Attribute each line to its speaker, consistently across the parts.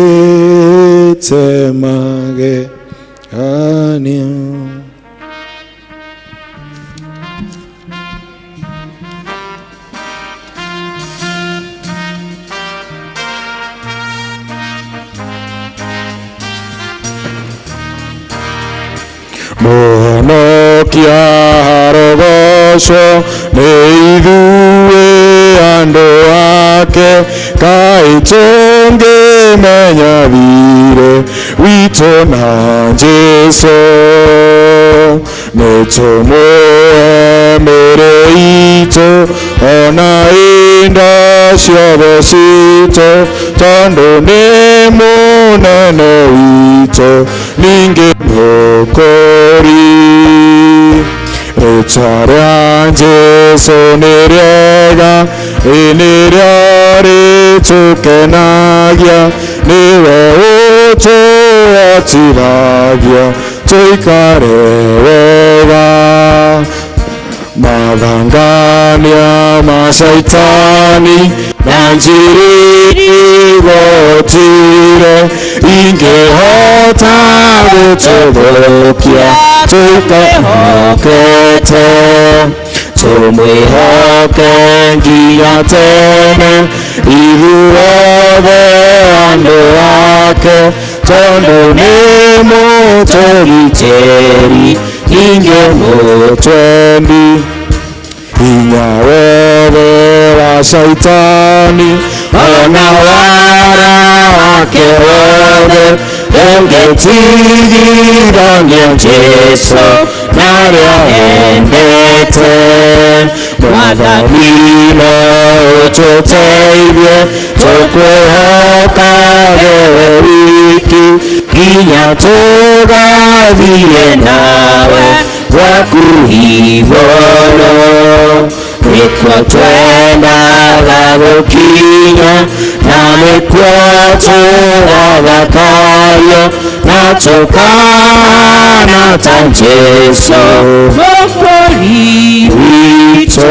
Speaker 1: niwikite magegani. Mohonokia harogosho neithue ando ake kaitonge menya vire wito na Jesu netumue mere ito ona inda shiobo sito tondo nemunene wito ninge mokori recharia Jesu niriega iniriari tukenagia niwe utu atiragia tuikare wega mathangania masaitani na njiriri gotire ingehota gututhukia tukehokete tumwihoke nginya tene ithuothe andu ake tondu ni mutugiteri ninge mutwendi hinya wothe wa saitani ona wara wake wothe ungetigithania Jesu naria endete Mwathani no ututeithie tukwihoka wewe wiki nginya tugathie nawe gwaku igũrũ nĩkuo twendaga gũkinya na nĩkuo tũgathakario na tũkana ta Jesu Mwokozi witũ.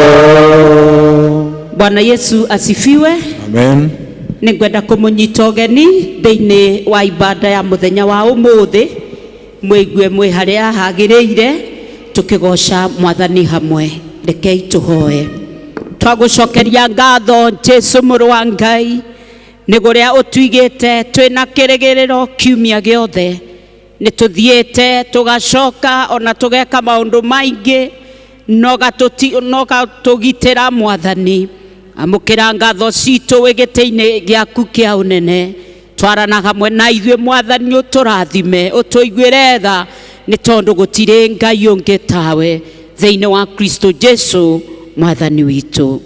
Speaker 2: Bwana Yesu asifiwe.
Speaker 1: Amen.
Speaker 2: Nĩngwenda kũmũnyita ũgeni thĩinĩ wa ibada ya mũthenya wa ũmũthĩ mwĩgue mwĩ harĩa hagĩrĩire tukĩgoca Mwathani hamwe. Rekei tũhoe. Twagũcokeria ngatho Jesu mũrũ wa Ngai nĩ gũrĩa ũtuigĩte twĩna kĩrĩgĩrĩro kiumia gĩothe nĩ tũthiĩte tũgacoka ona tũgeka maũndũ maingĩ no gatũgitĩra Mwathani. Amũkĩra ngatho citũ wĩgĩtĩ-inĩ gĩaku kĩa ũnene twarana hamwe na ithuĩ Mwathani ũtũrathime ũtũiguĩre tha nĩ tondũ gũtirĩ Ngai ũngĩ tawe thĩinĩ wa Kristo Jesu Mwathani witũ.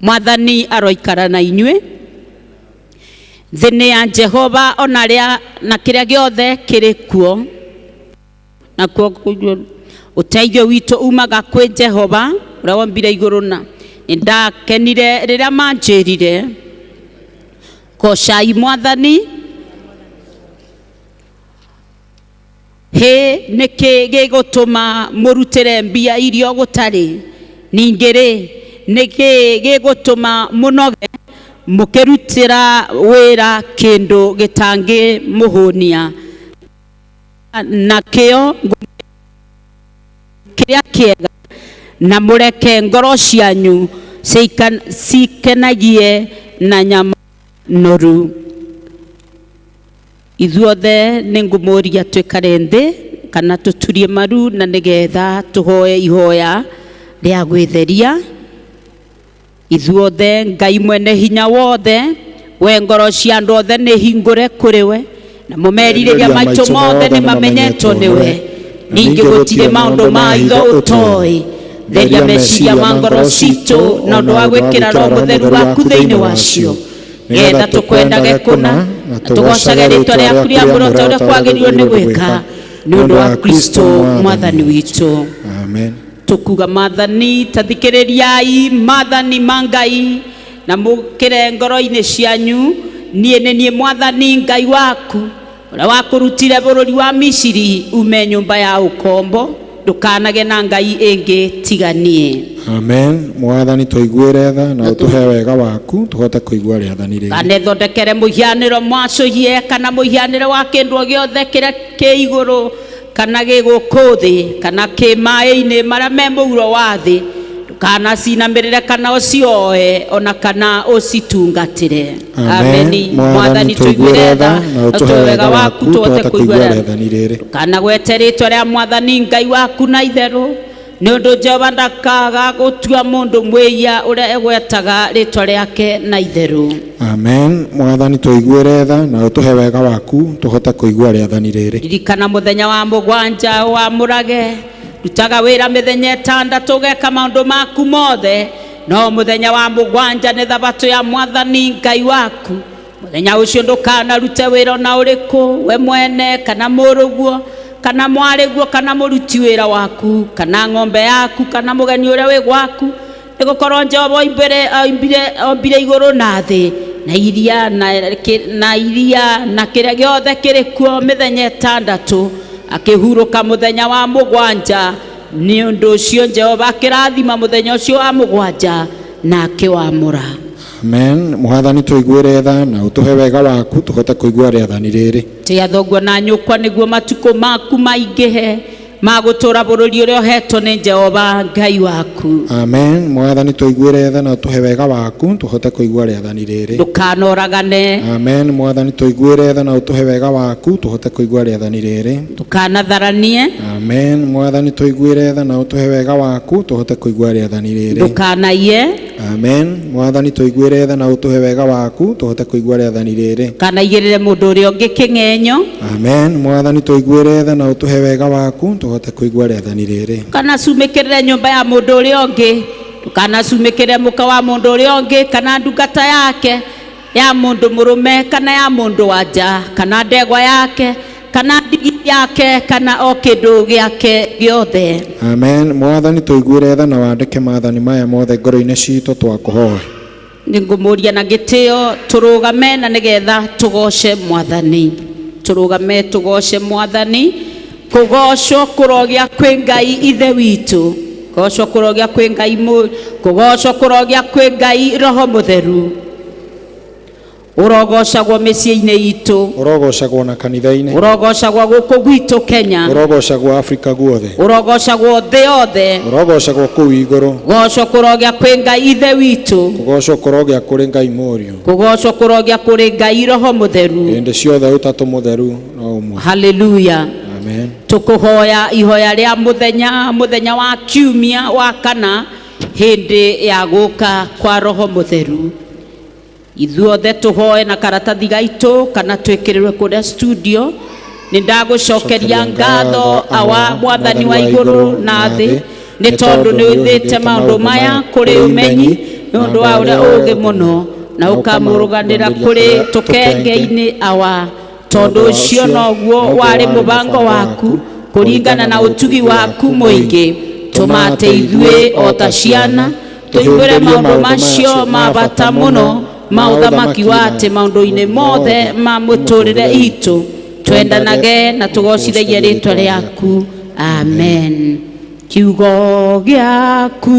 Speaker 2: Mwathani aroikara na inyuĩ thĩinĩ ya Jehova ona rĩa na kĩrĩa gĩothe kĩrĩ kuo na kuo ũteithio witũ umaga kwĩ Jehova ũrĩa wombire igũrũ na ndakenire rĩrĩa manjĩrire gocai Mwathani he nĩkĩ gĩgũtũma mũrutĩre mbia irio gũtarĩ ningĩ rĩ nĩkĩ gĩgũtũma mũnoge mũkĩrutĩra wĩra kĩndũ gĩtangĩ mũhũnia nakĩo kĩrĩa kĩega na mũreke ngoro cianyu cikenagie na nyama noru. Ithuothe nĩngũmũria twĩkare thĩ kana tũturie maru na nĩgetha tũhoe ihoya rĩa gwĩtheria. Ithuothe Ngai mwene hinya wothe we ngoro cia andũ othe nĩ hingũre kũrĩ we na mũmerirĩria maitũ mothe nĩ mamenyetwo nĩwe ningĩ gũtirĩ maũndũ ma itho ũtoĩ. Theria meciria ma ngoro citũ na ũndũ wa gwĩkĩra Roho Mũtheru waku thĩinĩ wacio getha tũkwendage kũna na tũgocage rĩtwa rĩaku rĩa mũrota ũrĩa kwagĩrĩirwo nĩ gwĩka nĩ ũndũ wa Kristo Mwathani witũ.
Speaker 1: Amen.
Speaker 2: Tukuga Mwathani tathikĩrĩriai Mwathani Mangai na mũkĩre ngoro-inĩ cianyu niĩ Mwathani Ngai waku ũrĩa wakũrutire bũrũri wa Misiri ume nyũmba ya ũkombo ndukanage na ngai ingi tiganie.
Speaker 1: Amen. Mwathani tuiguire tha na utuhe wega waku tuhote kuigua riathani riri.
Speaker 2: Kana thondekere muhianiro mwacuyie kana muhianiro wa kindu giothe kira ki iguru kana giguku thi kana ki mai-ini maria me muuro wa thi, kana cinamirire kana ucioe ona kana ucitungatire. Amen. Mwathani tuiguire tha na utuhe wega waku tuhote kuigua riathani riri. Kana gwete ritwa ria Mwathani Ngai waku na itheru, ni undu Jehova ndakaga gutua mundu mwiya uria egwetaga ritwa riake na itheru.
Speaker 1: Amen. Mwathani tuiguire tha na utuhe wega waku tuhote kuigua riathani riri.
Speaker 2: Ririkana muthenya wa mugwanja wa murage, rutaga wira mithenya itandatu ugeka maundu maku mothe, no muthenya wa mugwanja ni thabato ya Mwathani Ngai waku. Muthenya ucio ndukana rute wira na uriku, we mwene kana muruguo kana mwariguo kana muruti wira waku kana ng'ombe yaku kana mugeni uria wi gwaku, nigukorwo Jehova ombire iguru na thi na iria na kiria giothe kiri kuo mithenya itandatu, akihuruka muthenya wa mugwanja. Ni undu ucio Jehova akirathima muthenya ucio wa mugwanja na akiwamura.
Speaker 1: Amen. Mwathani tuiguire tha na utuhe wega waku tuhote kuigua riathani riri.
Speaker 2: Tia thoguo na nyukwa niguo matuko maku maingihe magutura bururi uria uhetwo ni Jehova Ngai waku.
Speaker 1: Amen. Mwathani tuiguire tha na utuhe wega waku tuhote kuigua riathani riri.
Speaker 2: Ndukanoragane.
Speaker 1: Amen. Mwathani tuiguire tha na utuhe wega waku tuhote kuigua riathani riri.
Speaker 2: Ndukanatharanie.
Speaker 1: Amen. Mwathani tuiguire tha na utuhe wega waku tuhote kuigua riathani riri.
Speaker 2: Ndukanaiye.
Speaker 1: Amen. Mwathani tuiguire tha na utuhe wega waku tuhote kuigua riathani riri.
Speaker 2: Kanaigirire mundu uria ungi king'enyo.
Speaker 1: Amen. Mwathani tuiguire tha na utuhe wega waku tuhote kuigua riathani riri.
Speaker 2: Kana cumikirire nyumba ya mundu uria ungi, kana cumikirire muka wa mundu uria ungi kana ndungata yake ya mundu murume kana ya mundu wanja kana ndegwa yake kana ndigi yake kana o kindu giake giothe.
Speaker 1: Amen. Mwathani tuiguire tha na wandike maathani maya mothe ngoro-ini citu twakuhoe.
Speaker 2: Ningumuria na gitio turugame na nigetha tugoce Mwathani. Turugame tugoce Mwathani. Kugocwo kurogia kwi Ngai ithe witu, kugocwo kurogia kwi Ngai kugocwo kurogia kwi Ngai Roho Mutheru. Urogocagwo micii-ini itu,
Speaker 1: urogocagwo na kanitha-ini,
Speaker 2: urogocagwo guku gwitu Kenya,
Speaker 1: urogocagwo Afrika guothe,
Speaker 2: urogocagwo thi yothe,
Speaker 1: urogocagwo kuu iguru.
Speaker 2: Kugocwo kurogia kwi Ngai ithe witu,
Speaker 1: kugocwo kurogia kuri Ngai Murio,
Speaker 2: kugocwo kurogia kuri Ngai Roho Mutheru,
Speaker 1: hĩndĩ ciothe utatu mutheru no umwe.
Speaker 2: Hallelujah.
Speaker 1: Amen.
Speaker 2: Tukuhoya ihoya ria muthenya wa kiumia wa kana hindi ya guka kwa Roho Mutheru. Ithuothe tuhoe na karatathi gaitu kana twikirirwe kuria studio. Ni ndagucokeria ngatho awa Mwathani wa iguru na thi ni tondu ni withite maundu maya kuri umenyi ni undu wa uria ugi muno na ukamuruganira kuri tukenge-ini awa. Tondu ucio noguo wari mubango waku kuringana na utugi waku muingi. Tumate ithuĩ o ta ciana tuimbure maundu macio ma bata muno ma uthamaki wa ati maundu-ini mothe ma muturire itu. Twendanage na tugocithagie ritwa riaku. Amen. Kiugo giaku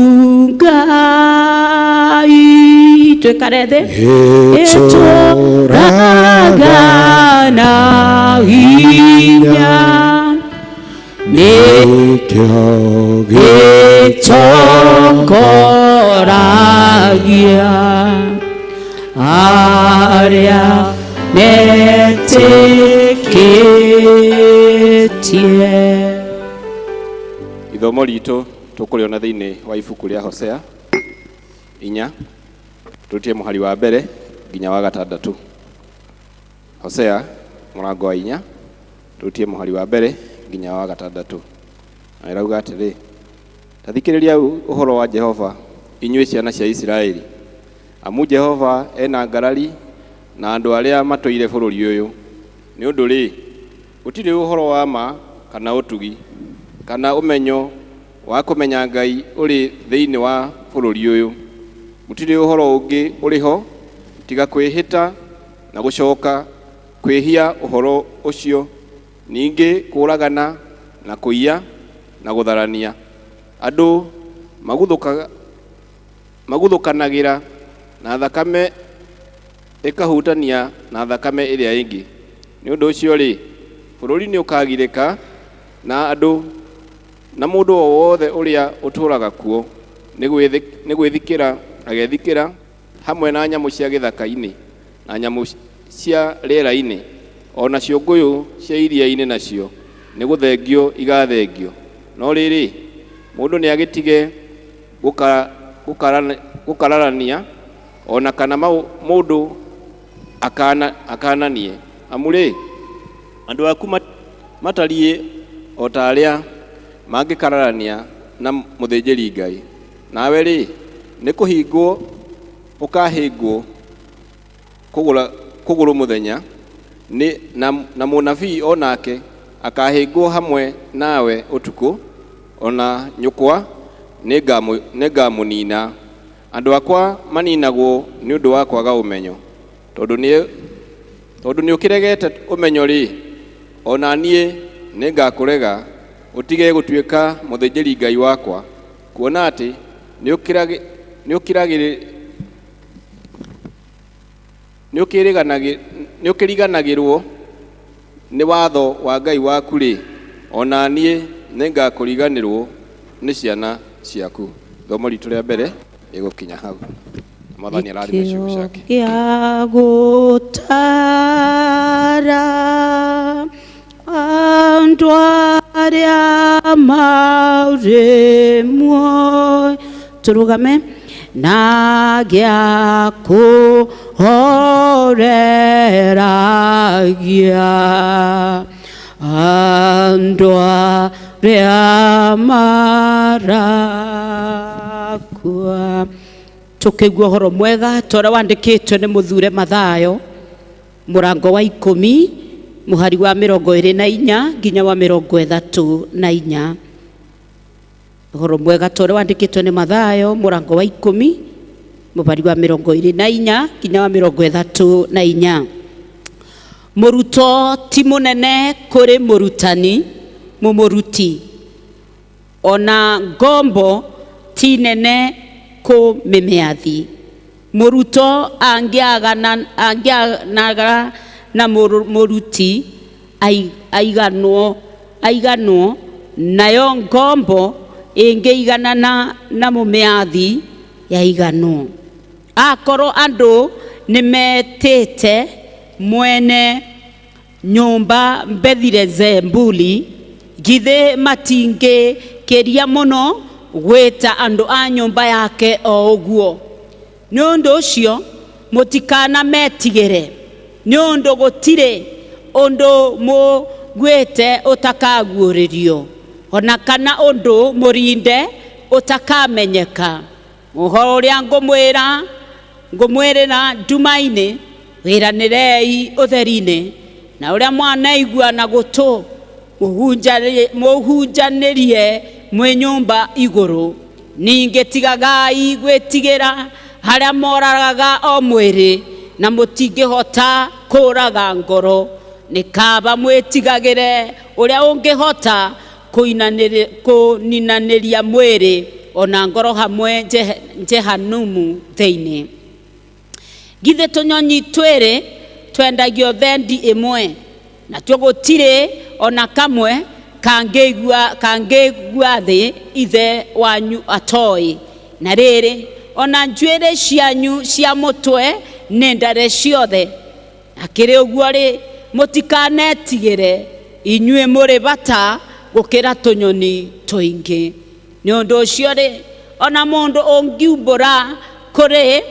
Speaker 2: Ngai twikare thi ituraga na hinya nikio gitongoragia aria metĩkĩtie.
Speaker 3: Ithomo ritu tukuriona thiini wa ibuku ria Hosea 4 tutie muhari wa mbere nginya wa gatandatu. Hosea murango wa 4 tutie muhari wa mbere nginya wa gatandatu. Na irauga atiri, tathikiriria uhoro wa Jehova inyuĩ ciana cia Isiraeli, amu Jehova ena ngarari na andu aria matuire bururi uyu. Ni undu ri gutire uhoro wa ma kana utugi kana umenyo wa kumenya Ngai uri thiini wa bururi uyu. Gutire uhoro ungi uriho tiga kwihita na gucoka kwihia uhoro ucio, ningi kuragana na kuiya na gutharania andu maguthukanagira na thakame ikahutania na thakame iria ingi. Ni undu ucio ri bururi ni ukagirika na andu na mundu wothe uria uturaga kuo ni gwithikira agethikira hamwe na nyamu cia githaka-ini na nyamu cia riera-ini ona cio nguyu cia iria-ini nacio ni guthengio igathengio. No riri mundu ni agitige gukararania ona kana mundu akananie amuri andu aku matarie o ta aria mangikararania na muthinjiri Ngai. Nawe ri ni kuhingwo ukahingwo kuguru muthenya ni na munabii onake akahingwo hamwe nawe utuku ona nyukwa ningamunina. Andu akwa maninagwo ni undu wa kwaga umenyo tondu ni ukiregete umenyo ri ona nie ningakurega utige gutuika muthinjiri Ngai wakwa kuona ati ni ukiriganagirwo ni watho wa Ngai waku ri ona nie ningakuriganirwo ni ciana ciaku. Thomo ritu ria mbere igukinya hau. Mwathani arathime ciugo ciake.
Speaker 2: Gia gutara andu aria mauri muoyo. Turugame. Na gia kuhoreragia andu aria marakua. Tukigua horo mwega tora wandikitwe ni Muthure Mathayo murango wa 10 muhari wa 24 nginya wa 34. Horo mwega tora wandikitwe ni Mathayo murango wa 10 muhari wa 24 nginya wa 34. Muruto ti munene kuri murutani mumuruti ona ngombo ti nene ko memeathi. Muruto angiagana na muruti aiganwo nayo ngombo ingeiganana na mumeathi yaiganwo. Akoro andu nimetete mwene nyumba mbethire Zembuli githe matinge keria muno gweta andu a nyumba yake o uguo. Ni undu ucio mutikana metigere ni undu gutire undu mu gwete utakaguuririo ona kana undu murinde utakamenyeka. Muhoro uria ngumwirira ndumaini wiranirei utheri-ini na uria mwanaigua na gutu muhunjanirie mwe nyumba iguru. Ninge tigagai gwitigira haria moraraga o mwiri na mutingihota kuraga ngoro. Nikaba mwitigagire uria ungihota kuninaniria mwiri ona ngoro hamwe Jehanumu theini. Githe tunyonyi twiri twendagio thendi imwe na twogutire ona kamwe kangigua thi ithe wanyu atoi. Na riri ona njwire cianyu cia mutwe nendare ciothe. Akiri uguo ri mutikanetigire inyue muri bata gukira tunyoni tuingi. Ni undu ucio ri ona mundu ungiumbura kuri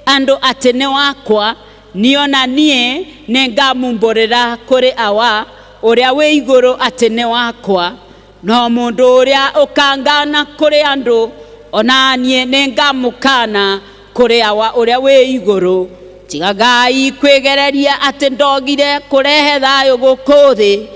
Speaker 2: andu atene wakwa niona nie nengamumborera kuri awa uria wi iguru atene wakwa. No mundu uria ukangana kuri andu ona nie nengamukana kuri awa uria wi iguru. Tigagai kwigereria ati ndogire kurehe thayo guku thi,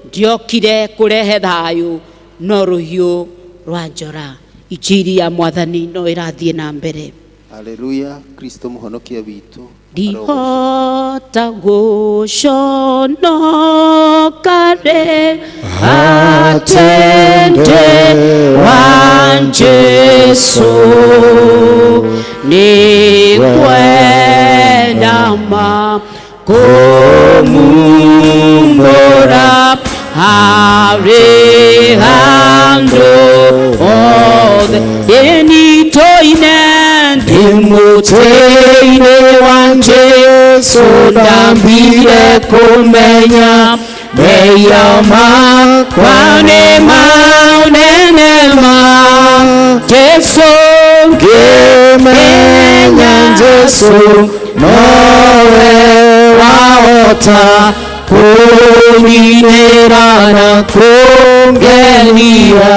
Speaker 2: ndiokire kurehe thayo no ruhiu rwa njora. Injiri ya Mwathani no irathie na mbere.
Speaker 4: Haleluya. Kristo muhonokia witu
Speaker 2: ndihota gũconoka rĩ atende wa Jesu nĩ kwenda kũmumbũra harĩ handũ othe ĩnitoine ndĩmũtĩ-inĩ wa Jesu ndambire kũmenya meya makwa nĩ manene ma Jesu ngĩmenya Jesu nowe wahota kũninĩra na kũngenia.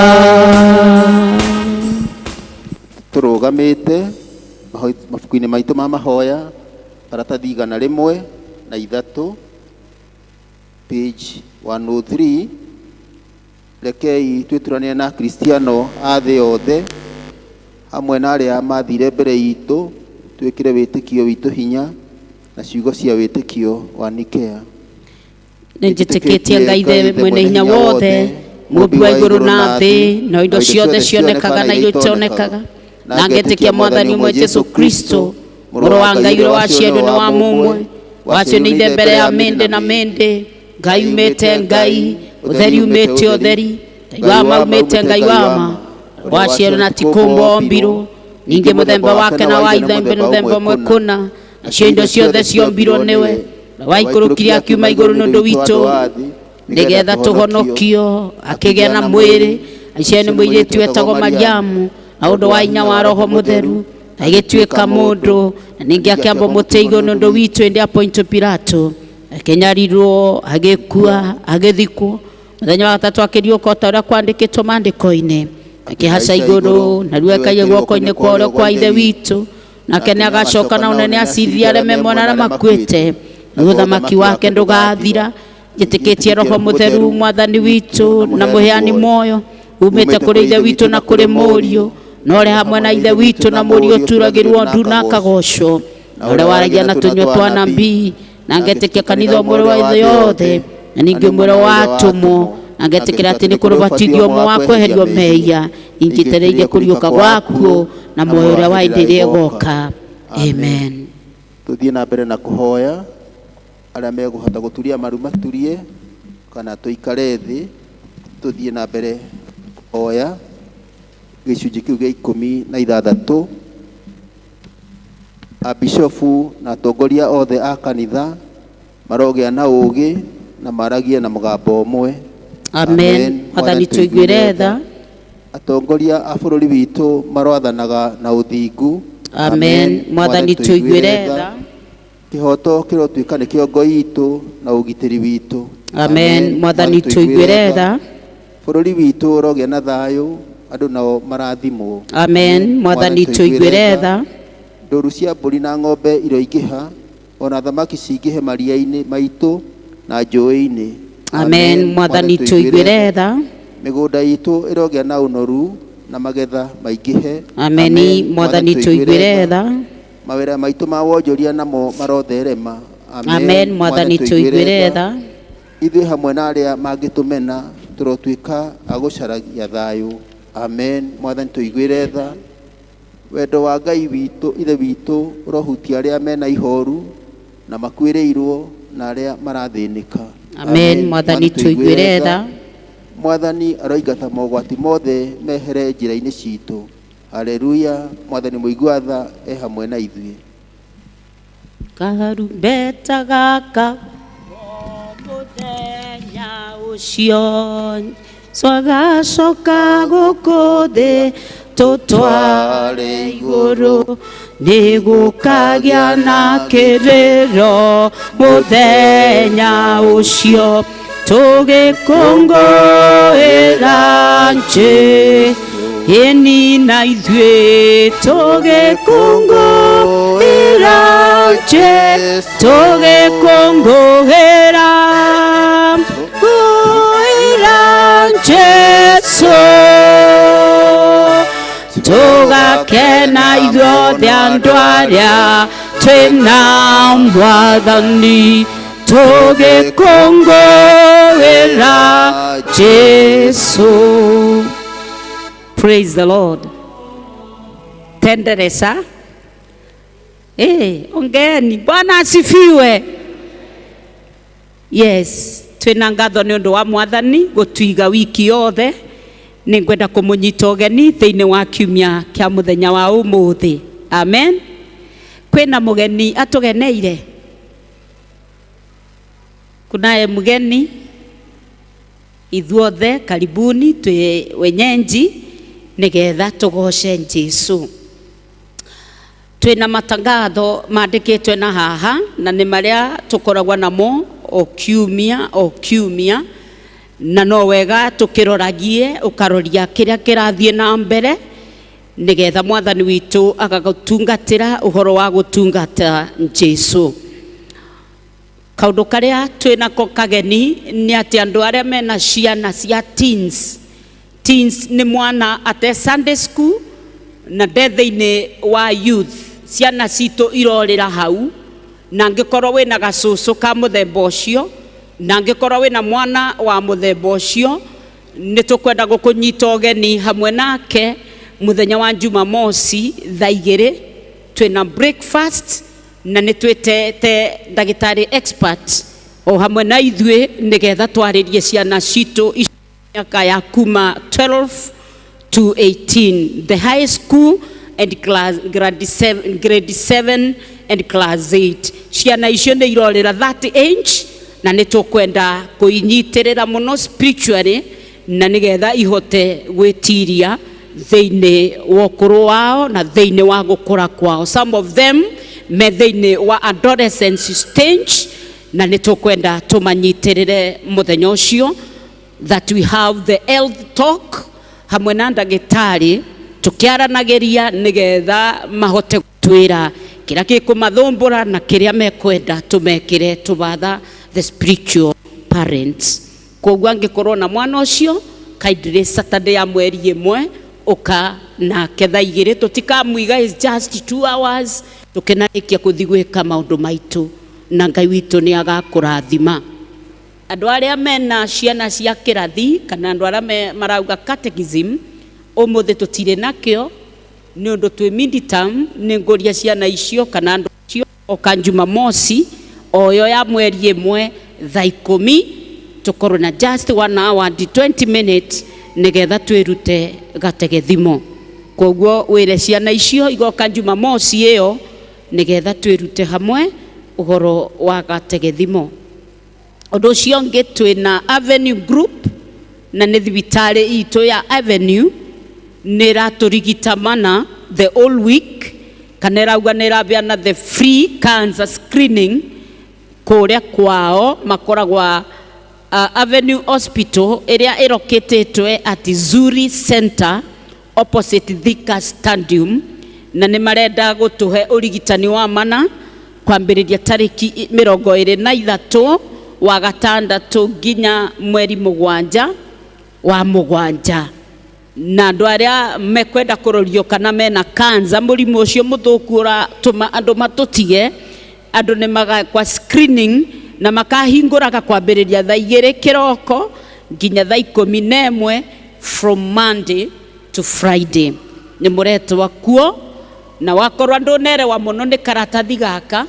Speaker 4: Tũrũgamĩte mabuku-inĩ maitũ ma mahoya karatathi 103 page 103. Rekei twĩtũranie na Kristiano a thĩ yothe hamwe na arĩa mathire mbere itũ twĩkĩre wĩtĩkio witũ hinya na ciugo cia wĩtĩkio wa Nikea.
Speaker 2: Nĩnjĩtĩkĩtie Ngai ithe mwene hinya wothe, mũmbi wa igũrũ na thĩ na indo ciothe cionekaga na iria itonekaga, na ngetĩkia Mwathani ũmwe Jesu Kristo mũrũ wa Ngai ũrĩa waciarirwo na wa mũmwe wacio nĩ ithe mbere ya mĩndĩ na mĩndĩ, Ngai umĩte Ngai, ũtheri umĩte ũtheri, Ngai wa ma umĩte Ngai wa ma, waciarirwo na ti kũmbwo ombirwo, ningĩ mũthemba wake na wa ithe mũthemba ũmwe kũna, nacio indo ciothe ciombirwo nĩwe, waikũrũkire akiuma igũrũ nĩ ũndũ witũ nĩgetha tũhonokio, akĩgĩa na mwĩrĩ, aciarwo nĩ mũirĩtu wetagwo Mariamu na ũndũ wa hinya wa Roho Mũtheru, agĩtuĩka mũndũ, na ningĩ akĩambwo mũtĩ igũrũ nĩ ũndũ witũ hĩndĩ ya Pontio Pilato, akĩnyarirwo, agĩkua, agĩthikwo, mũthenya wa gatatũ akĩriũka o ta ũrĩa kwandĩkĩtwo maandĩko-inĩ, akĩhaica igũrũ, narua akaigwo guoko-inĩ kwa ũrĩo kwa ithe witũ, nake nĩ agacoka na ũnene acirithie arĩa me muoyo na arĩa makuĩte, na ũthamaki wake ndũgathira. Njĩtĩkĩtie Roho Mũtheru Mwathani witũ na mũheani muoyo, umĩte kũrĩ ithe witũ na kũrĩ mũriũ, na ũrĩa hamwe na ithe witũ na mũriũ ũturagĩrwo ndu na akagocwo, na ũrĩa waragia na tũnua twa nabii, na ngetĩkia kanitha ũmwe wa thĩ yothe, na ningĩ ũmwe wa atũmwo, na ngetĩkĩra atĩ nĩ kũrũbatithio ũmwe wa kweherio mehia, ingĩtereire kũriũka gwakuo na muoyo ũrĩa wa hĩndĩ ĩrĩa ĩgoka. Amen.
Speaker 4: Tũthiĩ na mbere na kũhoya. Arĩa megũhota gũturia maru maturie, kana tũikare thĩ tũthiĩ na mbere kũhoya gĩcunjĩ kĩu gĩa 16. Abishofu na atongoria othe a kanitha marogĩa na ũũgĩ na maragie na mũgambo ũmwe.
Speaker 2: Amen. Mwathani tũiguĩre tha.
Speaker 4: Atongoria a bũrũri witũ marwathanaga na ũthingu.
Speaker 2: Amen. Mwathani tũiguĩre tha.
Speaker 4: Kĩhoto kĩrotuĩka nĩ kĩongo itũ na ũgitĩri witũ.
Speaker 2: Amen. Mwathani tũiguĩre tha.
Speaker 4: Bũrũri witũ ũrogĩa na thayũ, andũ nao marathimwo.
Speaker 2: Amen. Mwathani tũiguĩre tha.
Speaker 4: Ndũru cia mbũri na ng'ombe iroingĩha, ona thamaki cingĩhe maria-inĩ maitũ na njũĩ-inĩ.
Speaker 2: Amen. Mwathani tũiguĩre tha.
Speaker 4: Mĩgũnda itũ ĩrogĩa na ũnoru na magetha maingĩhe.
Speaker 2: Amen. Mwathani tũiguĩre tha.
Speaker 4: Mawĩra maitũ ma wonjoria namo marotherema.
Speaker 2: Amen. Mwathani tũiguĩre tha.
Speaker 4: Ithuĩ hamwe na arĩa mangĩtũmena tũrotuĩka a gũcaragia thayũ. Amen. Mwathani tũiguĩre tha. Wendo wa Ngai witũ ithe witũ ũrohutia arĩa mena ihoru na makuĩrĩirwo na arĩa marathĩnĩka.
Speaker 2: Amen. Mwathani tũiguĩre tha.
Speaker 4: Mwathani aroingata mogwati mothe mehere njĩra-inĩ citũ. Haleluya. Mwathani mũigua tha hamwe na ithuĩ.
Speaker 2: Karumbeta gaka mũthenya ũcio twagacoka gũkũ thĩ tũtware igũrũ, nĩ gũkagĩa na kĩrĩro mũthenya ũcio tũgĩkũngũĩra Jesũ ĩni na ithuĩ tũgĩkũngũĩra Jesũ, tũgĩkũngũĩra Jesũ, tũgakena ithuothe othe andu aria twina mwathani tugikungũĩra Jesu. Praise the Lord. Tenderesa. Ongeni. Bwana asifiwe. Yes, twina ngatho ni undu wa mwathani gutuiga wiki yothe. Ni ngwenda kumunyita ugeni thiini wa kiumia kia muthenya wa umuthi. Amen. Kwina mugeni atugeneire. Kunaye mugeni ithuothe karibuni twi wenyenji nigetha tugoce Jesu. Twina matangatho mandikitwe na haha na ni maria tukoragwa namo o kiumia na no wega tukiroragie ukaroria kiria kirathie na mbere nigetha mwathani witu agagutungatira uhoro wa gutungata Jesu. Kaundu karia twina ko kageni ni ati andu aria mena ciana cia teens ni mwana ate Sunday school na thĩinĩ wa youth ciana cito irorira hau na ngikorwo wina gacucu ka muthemba ucio na ngikorwo wina mwana wa muthemba ucio ni tukwenda gukunyita ugeni hamwe nake muthenya wa Jumamosi thaa 2 twina breakfast na ni twetete ndagitari expert o hamwe na ithuĩ nigetha twaririe ciana cito miaka ya kuma 12 to 18, the high school and grade 7 and class 8. Ciana icio nĩ irorĩra that age na nĩ tũkwenda kũinyitirĩra mũno spiritually na nigetha ihote gwĩtiria thĩinĩ wa ũkũrũ wao na thĩinĩ wa gũkũra kwao. Some of them me thĩinĩ wa adolescence stage na nĩ tũkwenda tũmanyitirĩre mũthenya ũcio that we have the health talk hamwe na ndagĩtarĩ tukiaranageria nigetha mahote twira kira gikumathumbura na kiria mekwenda tumekire tubatha the spiritual parents. Koguo angikorwo na mwana ucio kaindire Saturday ya mweri 1 uka na ketha 2 tutikamuiga is just 2 hours tukenarikia kuthi gwika maundu maitu na Ngai witu ni agakurathima. Andu aria mena ciana cia kirathi kana andu aria marauga catechism umuthi tutire nakio ni undu twi mid-term ni nguria ciana icio kana andu icio oka Jumamosi oyo ya mweri 1 thaa 10 tukorwo na just 1 hour and 20 minutes nigetha twirute gategethimo. Koguo wire ciana icio igoka Jumamosi iyo nigetha twirute hamwe uhoro wa gategethimo. Undu ucio ungi twina Avenue Group na ni thibitari itu ya Avenue nira turigita mana the whole week kana rauga nira biana the free cancer screening kuria kwao makoragwa Avenue Hospital area iroketetwe at Zuri Center opposite Thika Stadium na ni marenda gutuhe urigitani wa mana kwambiriria tariki 23 wa gatandatu nginya mweri 7 wa mugwanja na andu aria mekwenda kurorio kana mena cancer murimu ucio muthuku tuma andu matutige andu ni magakwa screening na makahinguraga kwambiriria thaa 2 kiroko nginya thaa 11 from Monday to Friday. Ni muretwa kuo na wakorwa ndunerewa muno ni karatathi gaka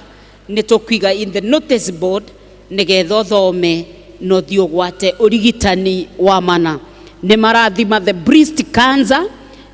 Speaker 2: ni tukwiga in the notice board nigetha thome no thio gwate urigitani wa mana. Ni marathima the breast cancer,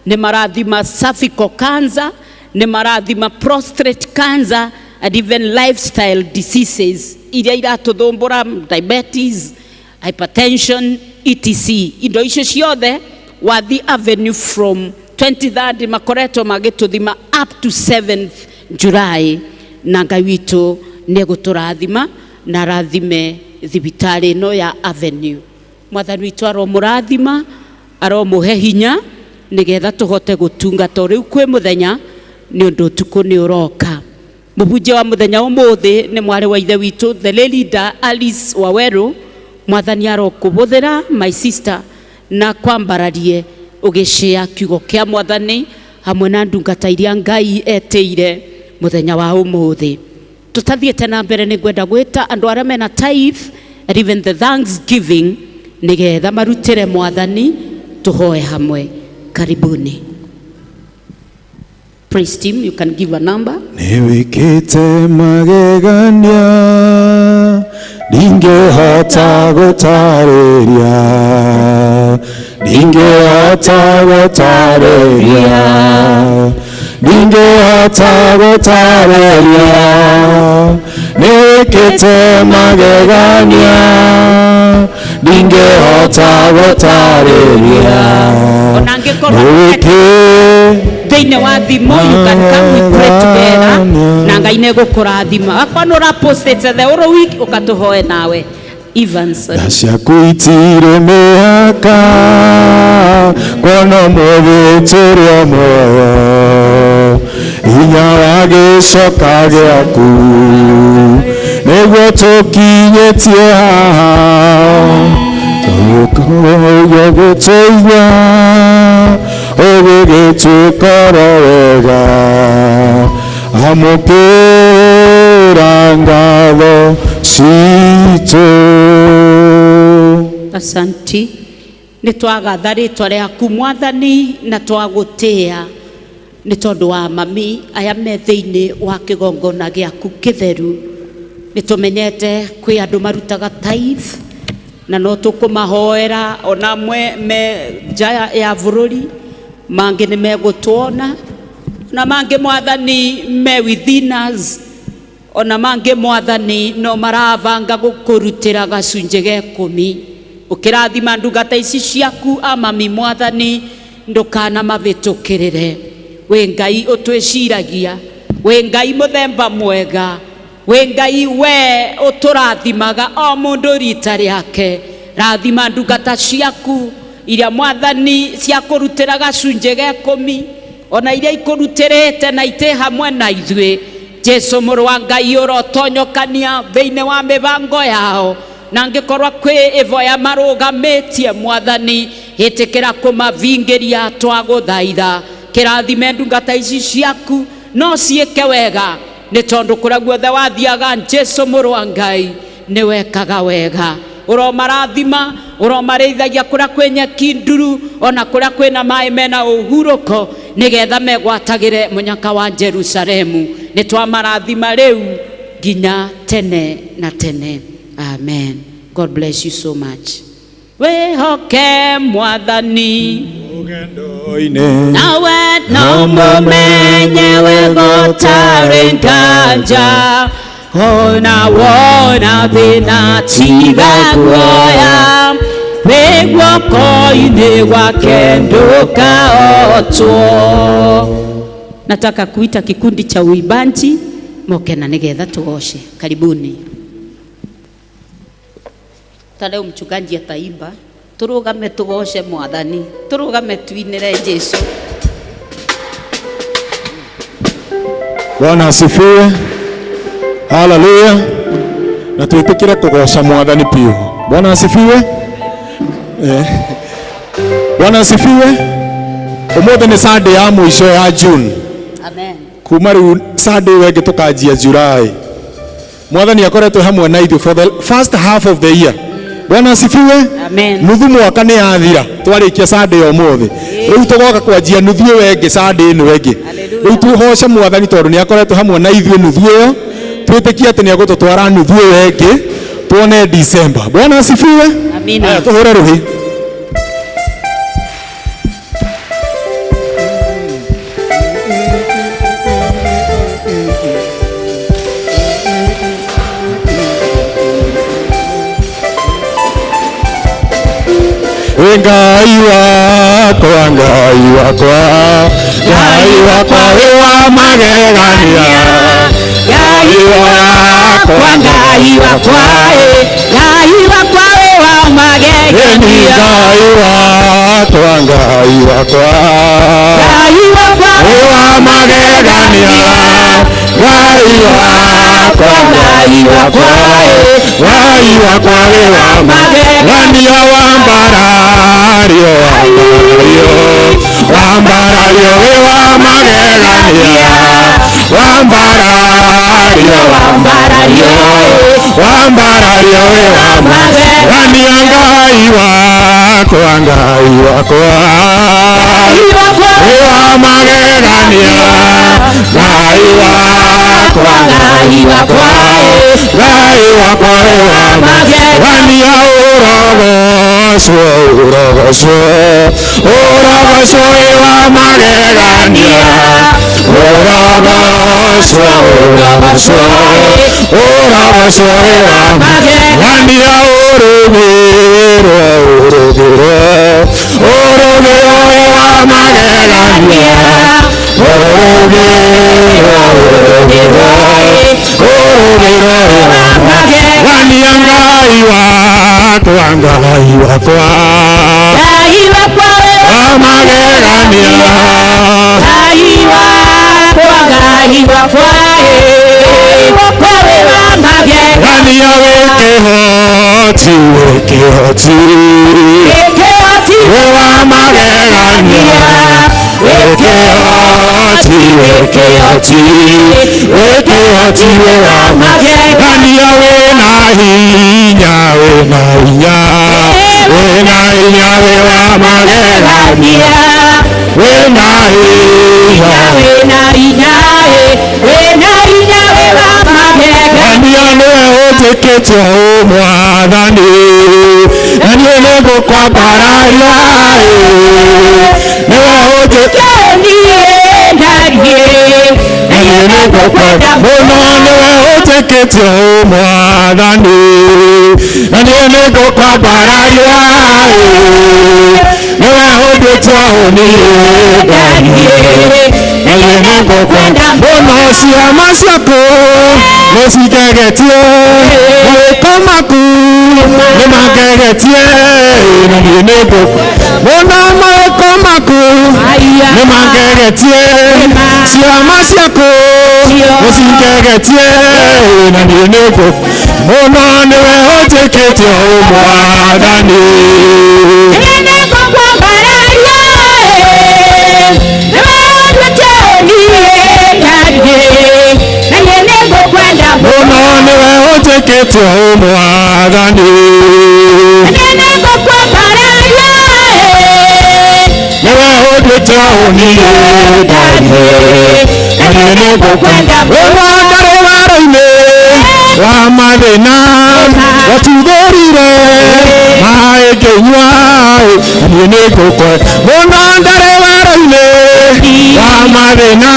Speaker 2: ni marathima cervical cancer, ni marathima prostate cancer and even lifestyle diseases iria iratuthumbura diabetes, hypertension, etc. Indo icio ciothe wathi Avenue from 23rd makoretwo magituthima up to 7th July na Ngai witu ni guturathima na rathime thibitari no ya Avenue. Mwathani witu aromurathima aromuhe hinya nigetha tuhote gutungata riu kwi muthenya ni undu tuku ni uroka. Mubunjia wa muthenya umuthi ni mwari wa ithe witu the leader Alice Waweru. Mwathani arokubuthira my sister na kwambararie ugishia kiugo kia Mwathani hamwe na ndungata iria Ngai eteire muthenya wa umuthi. Tutathiete na mbere ni gwenda gwita andu aria mena tithe and even the thanksgiving nigetha marutire Mwathani tuhoe hamwe. Karibuni. Praise team, you can give a number.
Speaker 1: Niwikite magegania ndingehota gutariria ndingehota gutariria ndingehota gutariria niwikite magegania ndingehota gutariria
Speaker 2: Thine wa thimo, you can come, we pray together na Ngai negukurathima. Akwa nora postate the oro week ukatuhoe nawe Evans
Speaker 1: Nashakuitire mehaka kono mugiturwo moyo inya wagicoka giaku niguo tukinyitie haha tukoyo gutuiga ogigituikoro wega amukira ngatho citu.
Speaker 2: Asanti. Ni twagatha ritwa riaku Mwathani na twagutia ni tondu wa mami aya me thiini wa kigongona giaku kitheru. Ni tumenyete kwi andu marutaga tithe na no tukumahoera ona mwe me jaya ya bururi mangi ni megutuona na mangi Mwathani me within us ona mangi Mwathani no maravanga gukurutira gacunje ge 10 ukirathima ndungata ici ciaku amami Mwathani ndukana mavitukirire. We Ngai utwiciragia, we Ngai muthemba mwega, we Ngai we uturathimaga o mundu rita riake. Rathima ndungata ciaku iria Mwathani cia kurutira gacunje ge 10 ona iria ikurutirite na ite hamwe na ithui. Jesu muru wa Ngai urotonyokania thiini wa mibango yao na ngikorwa kwi ivoya marugamitie Mwathani itikira kumavingiria twaguthaitha. Kirathime ndungata ici ciaku no ciike wega ni tondu kuria guothe wathiaga Jesu muru wa Ngai ni wekaga wega. Uromarathima uromareithagia kuria kwi nyeki nduru ona kuria kwina mai mena uhuruko nigetha megwatagire munyaka wa Jerusalemu. Ni twamarathima riu ginya tene na tene. Amen. God bless you so much. Wehoke Mwathani nawe no mumenye wegotari nganja ona wona thina tiga guoya wiguoko-ini gwake ndukaotwo. Nataka kuita kikundi cha uimbaji moke na nigetha tugoshe. Karibuni. Leo mchungaji ataimba, turugame tugoshe Mwathani, turugame tuinire Jesu.
Speaker 1: Bwana asifiwe. Haleluya. Na tuitikire kugosha Mwathani pio. Bwana asifiwe. Bwana asifiwe. Umuthi ni Sunday ya mwisho ya June.
Speaker 2: Amen.
Speaker 1: Kuma riu Sunday wengi tukajia July. Mwathani akoretwo hamwe na ithu for the first half of the year. Bwana asifiwe.
Speaker 2: Amen.
Speaker 1: Nuthu mwaka ni yathira twarikia Sunday umuthi. Riu tugoka kwanjia nuthu wengi Sunday ino wengi. Riu tuhoce Mwathani tondu ni akoretwo hamwe na ithu nuthu iyo. Twitikia ati ni agututwara nuthu wengi tuone December. Bwana asifiwe.
Speaker 2: Amina.
Speaker 1: Haya tuhure ruhi. Ngai wakwa, Ngai wakwa, Ngai wakwa wa magegania.
Speaker 2: Ngai wakwa, Ngai wakwa, Ngai wakwa wa magegania.
Speaker 1: Ngai wakwa, Ngai wakwa,
Speaker 2: Ngai wakwa
Speaker 1: wa magegania. Ngai wakwa, Ngai wakwa, Ngai wakwa wa magegania. Wambarario, wambarario, wambarario wa magegania wambarario wambarario wambarario wa magegania ngai wakwa wa magegania ngai wakwa wa magegania urogocwo wa magegania urogocwo wa magegania urugirwo wa magegania Wania ngai wakwa wa magegania Wania wikihoti wa magegania wikihoti wa magegania wina hinya we wa magegania wina hinya Wania niwe utikitwo mwathani na niwe nigukwambararia niwe utikitwo muno niwe utikitwo mwathani na niwe nigukwambararia niwe utikitwo muno ciama ciaku nicigegetie mawiko maku nimagegetie na niĩ muno mawiko maku nimagegetie ciama ciaku nicigegetie na niĩ muno niwe ũtĩkĩtio mwathani muno niwe ũtĩkĩtio mwathani niwe ũndũĩtio niĩ ũrwandarĩ waro-inĩ wa mathĩna watuthũrire maĩ ngĩnyua niĩ nĩngũkwe muno ndarĩ waro-inĩ wa mathĩna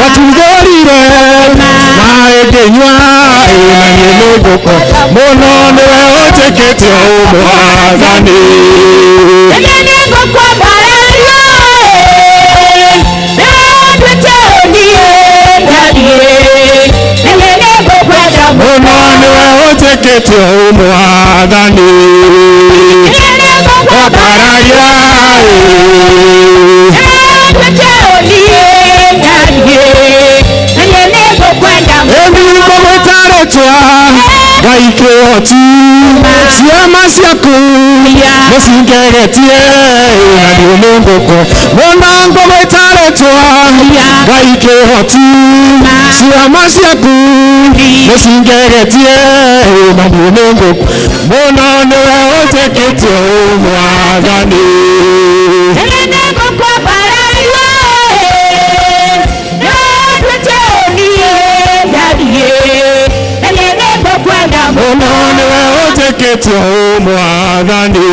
Speaker 1: watuthũrire maĩ ngĩnyua na niĩ nĩngũkwe muno niwe ũtĩkĩtio mwathani muno niwe ũtĩkĩtio mwathani wambararia ĩngingo gũtarĩtwa ngai kĩhoti ciama ciaku nĩcingegetie na niĩ nĩngũkwe muno ngũgĩtarĩtwa ngai kĩhoti ciama ciaku nĩcingegetie na niĩ nĩngũkwe muno niwe ũtĩkĩtio mwathani muno niwe ũtĩkĩtio mwathani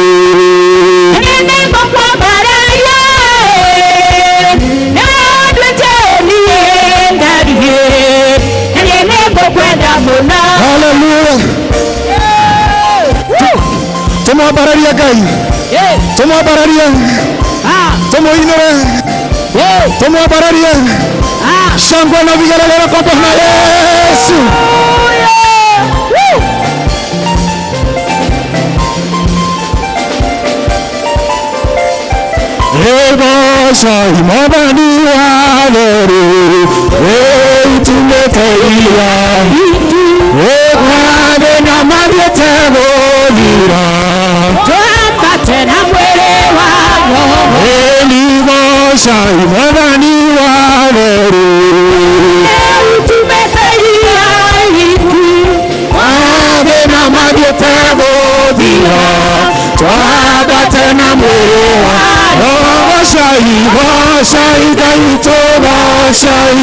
Speaker 1: haleluya tumwambararia ngai tumwambararia tumuinũre tumwambararia shangwe na vigelegele kwa Bwana Yesu Shai mabani wadoru tumeteia wade na mabete bolira twapate na mwele wano elivo Cai mwathani wa weru
Speaker 2: tumeteia hiki
Speaker 1: wathina mathiĩte gũthira twambate na mwĩrĩ wa gocai gocai Ngai witũ gocai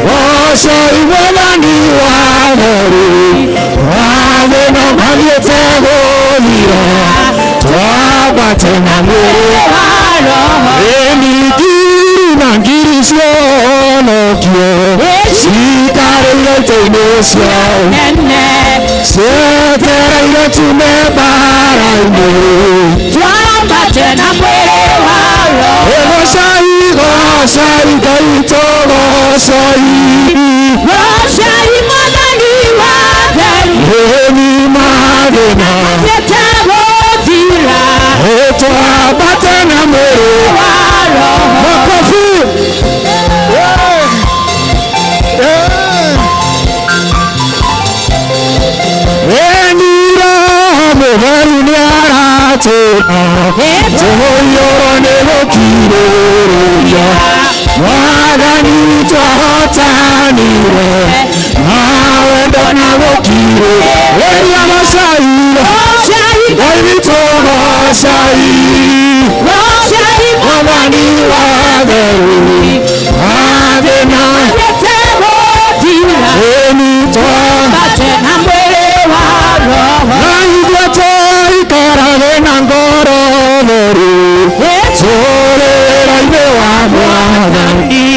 Speaker 1: gocai mwathani wa weru wathina mathiĩte gũthira twambate na mwĩrĩ wa ngiri na ngiri cionokio cikarĩire itĩ-inĩ ciao cietereire tume mbara-inĩ
Speaker 2: twambate na mwĩrĩ wa
Speaker 1: gocai gocai Ngai witũ gocai
Speaker 2: gocai mwathani wa weru
Speaker 1: ĩni mathĩna
Speaker 2: mathiĩte gũthira
Speaker 1: twambate na mwĩrĩ wa makobi enira mũtheru nĩaratũra tũhũiyũrwo nĩ gũkirĩrĩria mwathani witũ ahotanire na wendo na gũkirĩrĩria gocai Ngai witũ gocai mwathani wa weru wathina ĩni twambate na mwĩrĩ wa roho na ithuĩ tũikarage na ngoro theru tũrĩra-inĩ wa mwathani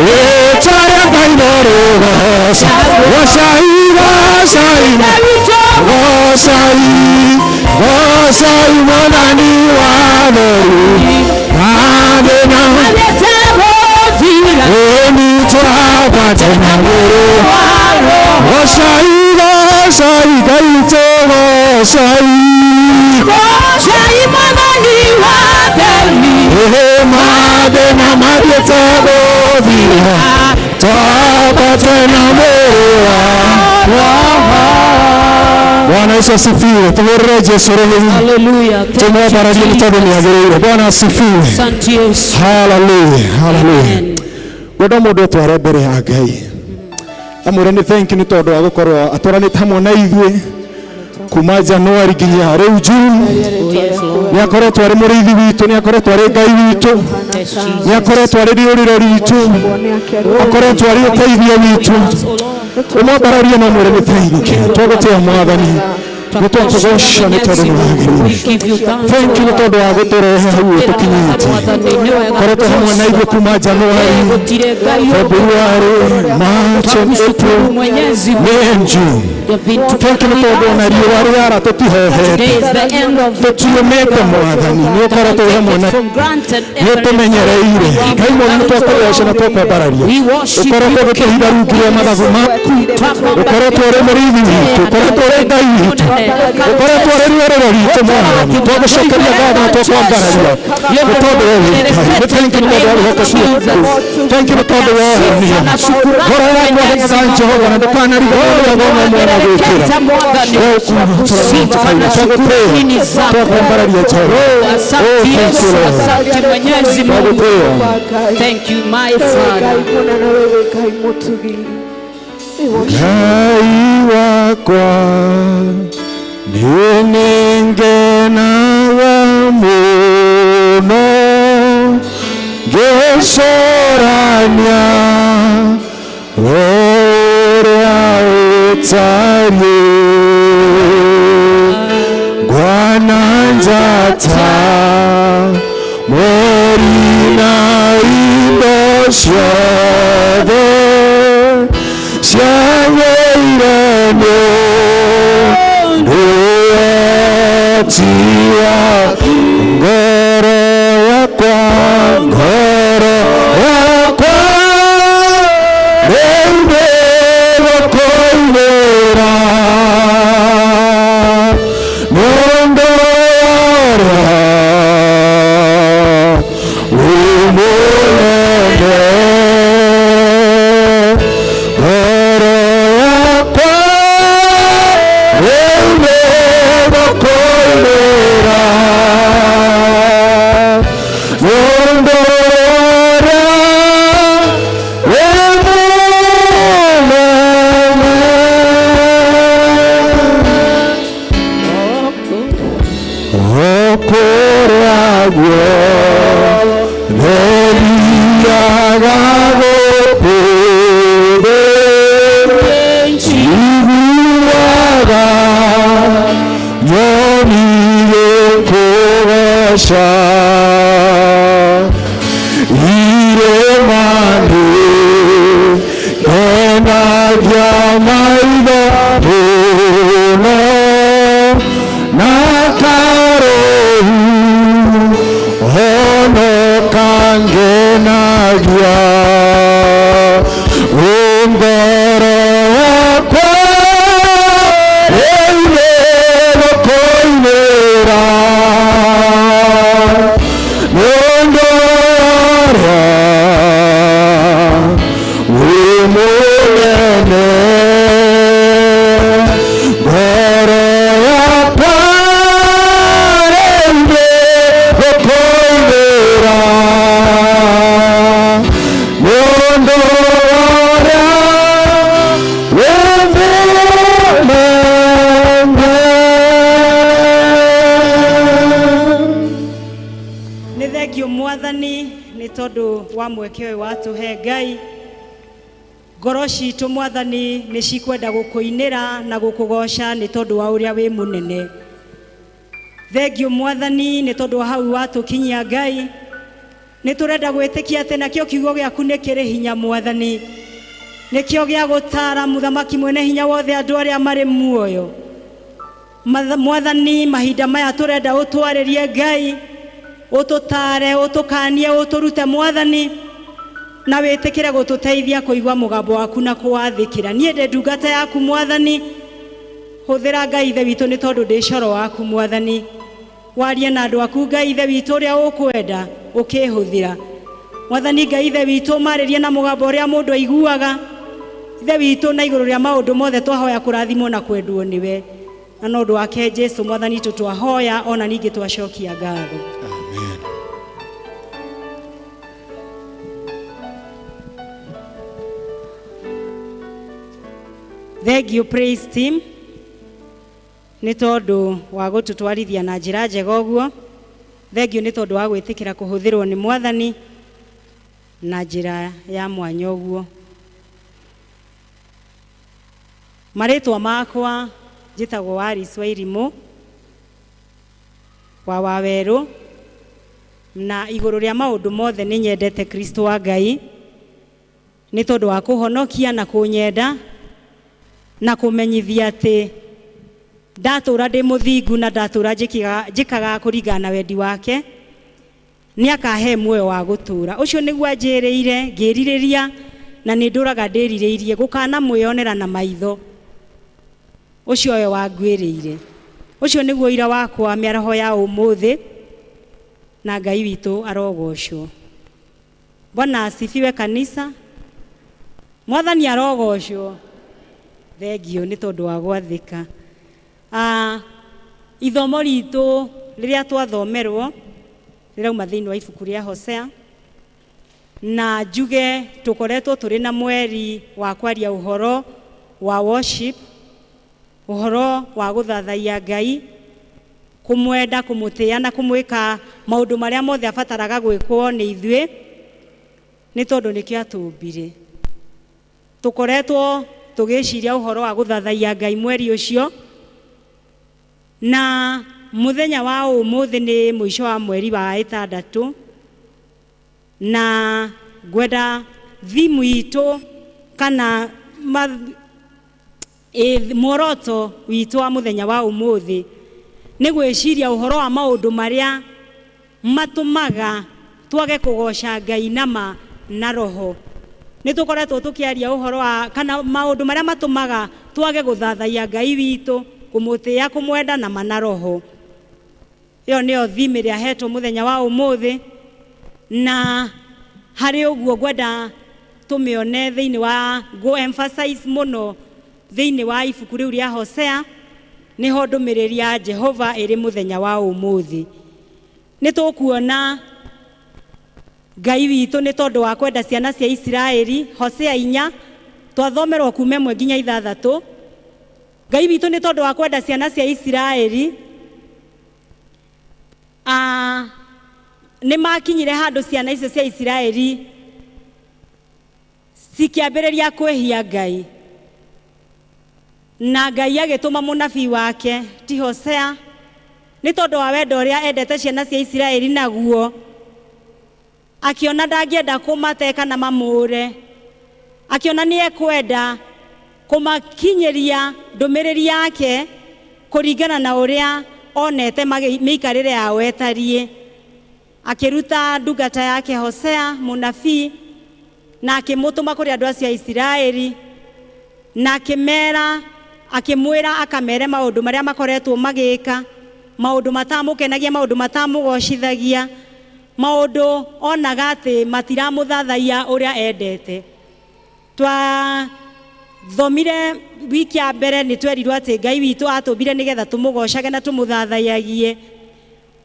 Speaker 1: rĩĩtwa rĩa Ngai no rĩgoca gocai gocai gocai gocai mwathani wa weru wathina ĩni twambate na mwĩrĩ gocai gocai Ngai witũ gocai mathĩna mathiĩte gũthira twambate na mwĩrĩ wa Bwana Yesu asifiwe. Tumwĩrĩre Jesu rĩu.
Speaker 2: Hallelujah.
Speaker 1: Tumwambararie nĩ tondũ nĩagĩrĩire. Bwana asifiwe.
Speaker 2: Asante Yesu.
Speaker 1: Hallelujah. Hallelujah. Wendo mũndũ atware mbere ya Ngai. Amwĩre nĩ thank you nĩ tondũ wa gũkorwo atwaranĩte hamwe na ithuĩ kuma Januari nginya rĩu June. Nĩakoretwo arĩ mũrĩithi witũ, nĩakoretwo arĩ Ngai witũ, nĩakoretwo arĩ rĩũrĩro ritũ, akoretwo arĩ ũteithio witũ. Ũmwambararie na mwĩre nĩ thank you. Twagũtĩĩa mwathani nĩtwakũgoca nĩ tondũ nĩwagĩrĩire. Thank you nĩ tondũ wa gũtũrehe hau tũkinyĩte. Koretwo hamwe na ithuĩ kuma Januari, February, March, April, May and June. Thank you nĩ tondũ ona riũa rĩara tũtihohete, tũtiũmĩte mwathani, nĩũkoretwo hamwe na nĩũtũmenyereire. Ngai mwega nĩtwakũgoca na twakwambararia. Ũkoretwo gũtũhitha rungu rwa mathagu maku, ũkoretwo ũrĩ mũrĩithi witũ, ũkoretwo ũrĩ Ngai witũ, ũkoretwo ũrĩ rĩũrĩro ritũ mwathani. Twagũcokeria ngatho na twakwambararia nĩ tondũ we wĩ Ngai. Nĩ thank you nĩ tondũ wa ũhokeku waku. Thank you nĩ tondũ wa ũhonia. Ngoro yakwa ĩkaga Jehova na ndũkanariganĩrwo nĩ wega ũmwe mwega gwĩkĩra. Twakwambararia Jehova.
Speaker 2: Thank you my Father.
Speaker 1: Ngai wakwa nĩngenaga mũno ngĩcũrania ũrĩa ũtariĩ ngwana njata mweri na indo ciothe ciagĩire nĩũtiwa ngoro yakwa rĩu nĩgũkũinĩra
Speaker 5: Ngai ngoro citũ Mwathani nĩ cikwenda gũkũinĩra na gũkũgoca nĩ tondũ wa ũrĩa wĩ mũnene. Thengio Mwathani nĩ tondũ wa hau watũkinyia Ngai. Nĩ tũrenda gwĩtĩkia atĩ nakĩo kiugo gĩaku nĩ kĩrĩ hinya Mwathani. Nĩkĩo gĩa gũtara mũthamaki mwene hinya wothe andũ arĩa marĩ muoyo. Mwathani mahinda maya tũrenda ũtwarĩrie Ngai, ũtũtare, ũtũkanie, ũtũrute Mwathani, na wĩtĩkĩre gũtũteithia kũigua mũgambo waku na kũwathĩkĩra. Niĩ ndĩ ndungata yaku Mwathani, hũthĩra Ngai Ithe witũ nĩ tondũ ndĩ coro waku Mwathani. Warie na andũ aku Ngai Ithe witũ ũrĩa ũkwenda ũkĩhũthĩra. Mwathani Ngai Ithe witũ marĩrie na mũgambo ũrĩa mũndũ aiguaga. Ithe witũ na igũrũ rĩa maũndũ mothe twahoya kũrathimwo na kwendwo nĩwe. Na no ũndũ wake Jesũ Mwathani tũtwahoya ona ningĩ twacokia ngatho.
Speaker 1: Amen.
Speaker 5: Thank you praise team. Nĩ tondũ wa gũtũtwarithia na njĩra njega ũguo. Thank you nĩ tondũ wa gwĩtĩkĩra kũhũthĩrwo nĩ Mwathani na njĩra ya mwanya ũguo. Marĩtwa makwa njĩtagwo Alice Wairimũ wa Wawerũ, na igũrũ rĩa maũndũ mothe nĩ nyendete Kristo wa Ngai nĩ tondũ wa kũhonokia na kũnyenda na kũmenyithia atĩ ndatũra ndĩ mũthingu na ndatũra njĩkaga kũringana na wendi wake nĩ akahe muoyo wa gũtũra. Ũcio nĩguo anjĩrĩire ngĩrirĩria na nĩ ndũraga ndĩrirĩirie gũkana mwĩonera na maitho. Ũcio we wangwĩrĩire. Ũcio nĩguo ira wakwa mĩaraho ya ũmũthĩ, na Ngai witũ arogocwo. Bwana asifiwe kanisa. Mwathani arogocwo. Thengio nĩ tondũ wa gwathĩka. Ithomo ritũ rĩrĩa twathomerwo rĩrauma thĩinĩ wa ibuku rĩa Hosea, na njuge tũkoretwo tũrĩ na mweri wa kwaria ũhoro wa worship, ũhoro wa gũthathaiya Ngai, kũmwenda, kũmũtĩĩa na kũmwĩka maũndũ marĩa mothe abataraga gwĩkwo nĩ ithuĩ nĩ tondũ nĩkĩo atũmbire. Tũkoretwo tũgĩciria ũhoro wa gũthathaiya Ngai mweri ũcio, na mũthenya wa ũmũthĩ nĩ mũico wa mweri wa 6, na ngwenda thimu itũ kana muoroto witũ wa mũthenya wa ũmũthĩ nĩ gwĩciria ũhoro wa maũndũ marĩa matũmaga twage kũgoca Ngai nama na roho. Nĩ tũkoretwo tũkĩaria ũhoro wa kana maũndũ marĩa matũmaga twage gũthathaiya Ngai witũ, kũmũtĩĩa, kũmwenda na mana roho. Ĩyo nĩyo thime ĩrĩa hetwo mũthenya wa ũmũthĩ, na harĩ ũguo ngwenda tũmĩone thĩinĩ wa emphasize mũno thĩinĩ wa ibuku rĩu rĩa Hosea, nĩho ndũmĩrĩri ya Jehova ĩrĩ mũthenya wa ũmũthĩ. Nĩ tũkuona Ngai witũ nĩ tondũ wa kwenda ciana cia Isiraeli. Hosea 4 twathomerwo kuuma 1 nginya 6. Ngai witũ nĩ tondũ wa kwenda ciana cia Isiraeli nĩ makinyire handũ ciana icio cia Isiraeli cikĩambĩrĩria kwĩhia Ngai, na Ngai agĩtũma mũnabii wake ti Hosea nĩ tondũ wa wendo ũrĩa endete ciana cia Isiraeli naguo, akiona ndangĩenda kũmateka na mamũre, akiona nĩ ekwenda kũmakinyĩria ndũmĩrĩri yake kũringana na ũrĩa onete mĩikarĩre yao etariĩ. Akĩruta ndungata yake Hosea mũnabii na akĩmũtũma kũrĩ andũ acio a Isiraeli, na akĩmera, akĩmwĩra akamere maũndũ marĩa makoretwo magĩka, maũndũ matamũkenagia, maũndũ matamũgocithagia, maũndũ onaga atĩ matiramũthathaiya ũrĩa endete. Thomire wiki ya mbere nĩ twerirwo atĩ Ngai witũ atũmbire nĩgetha tũmũgocage na tũmũthathaiyagie.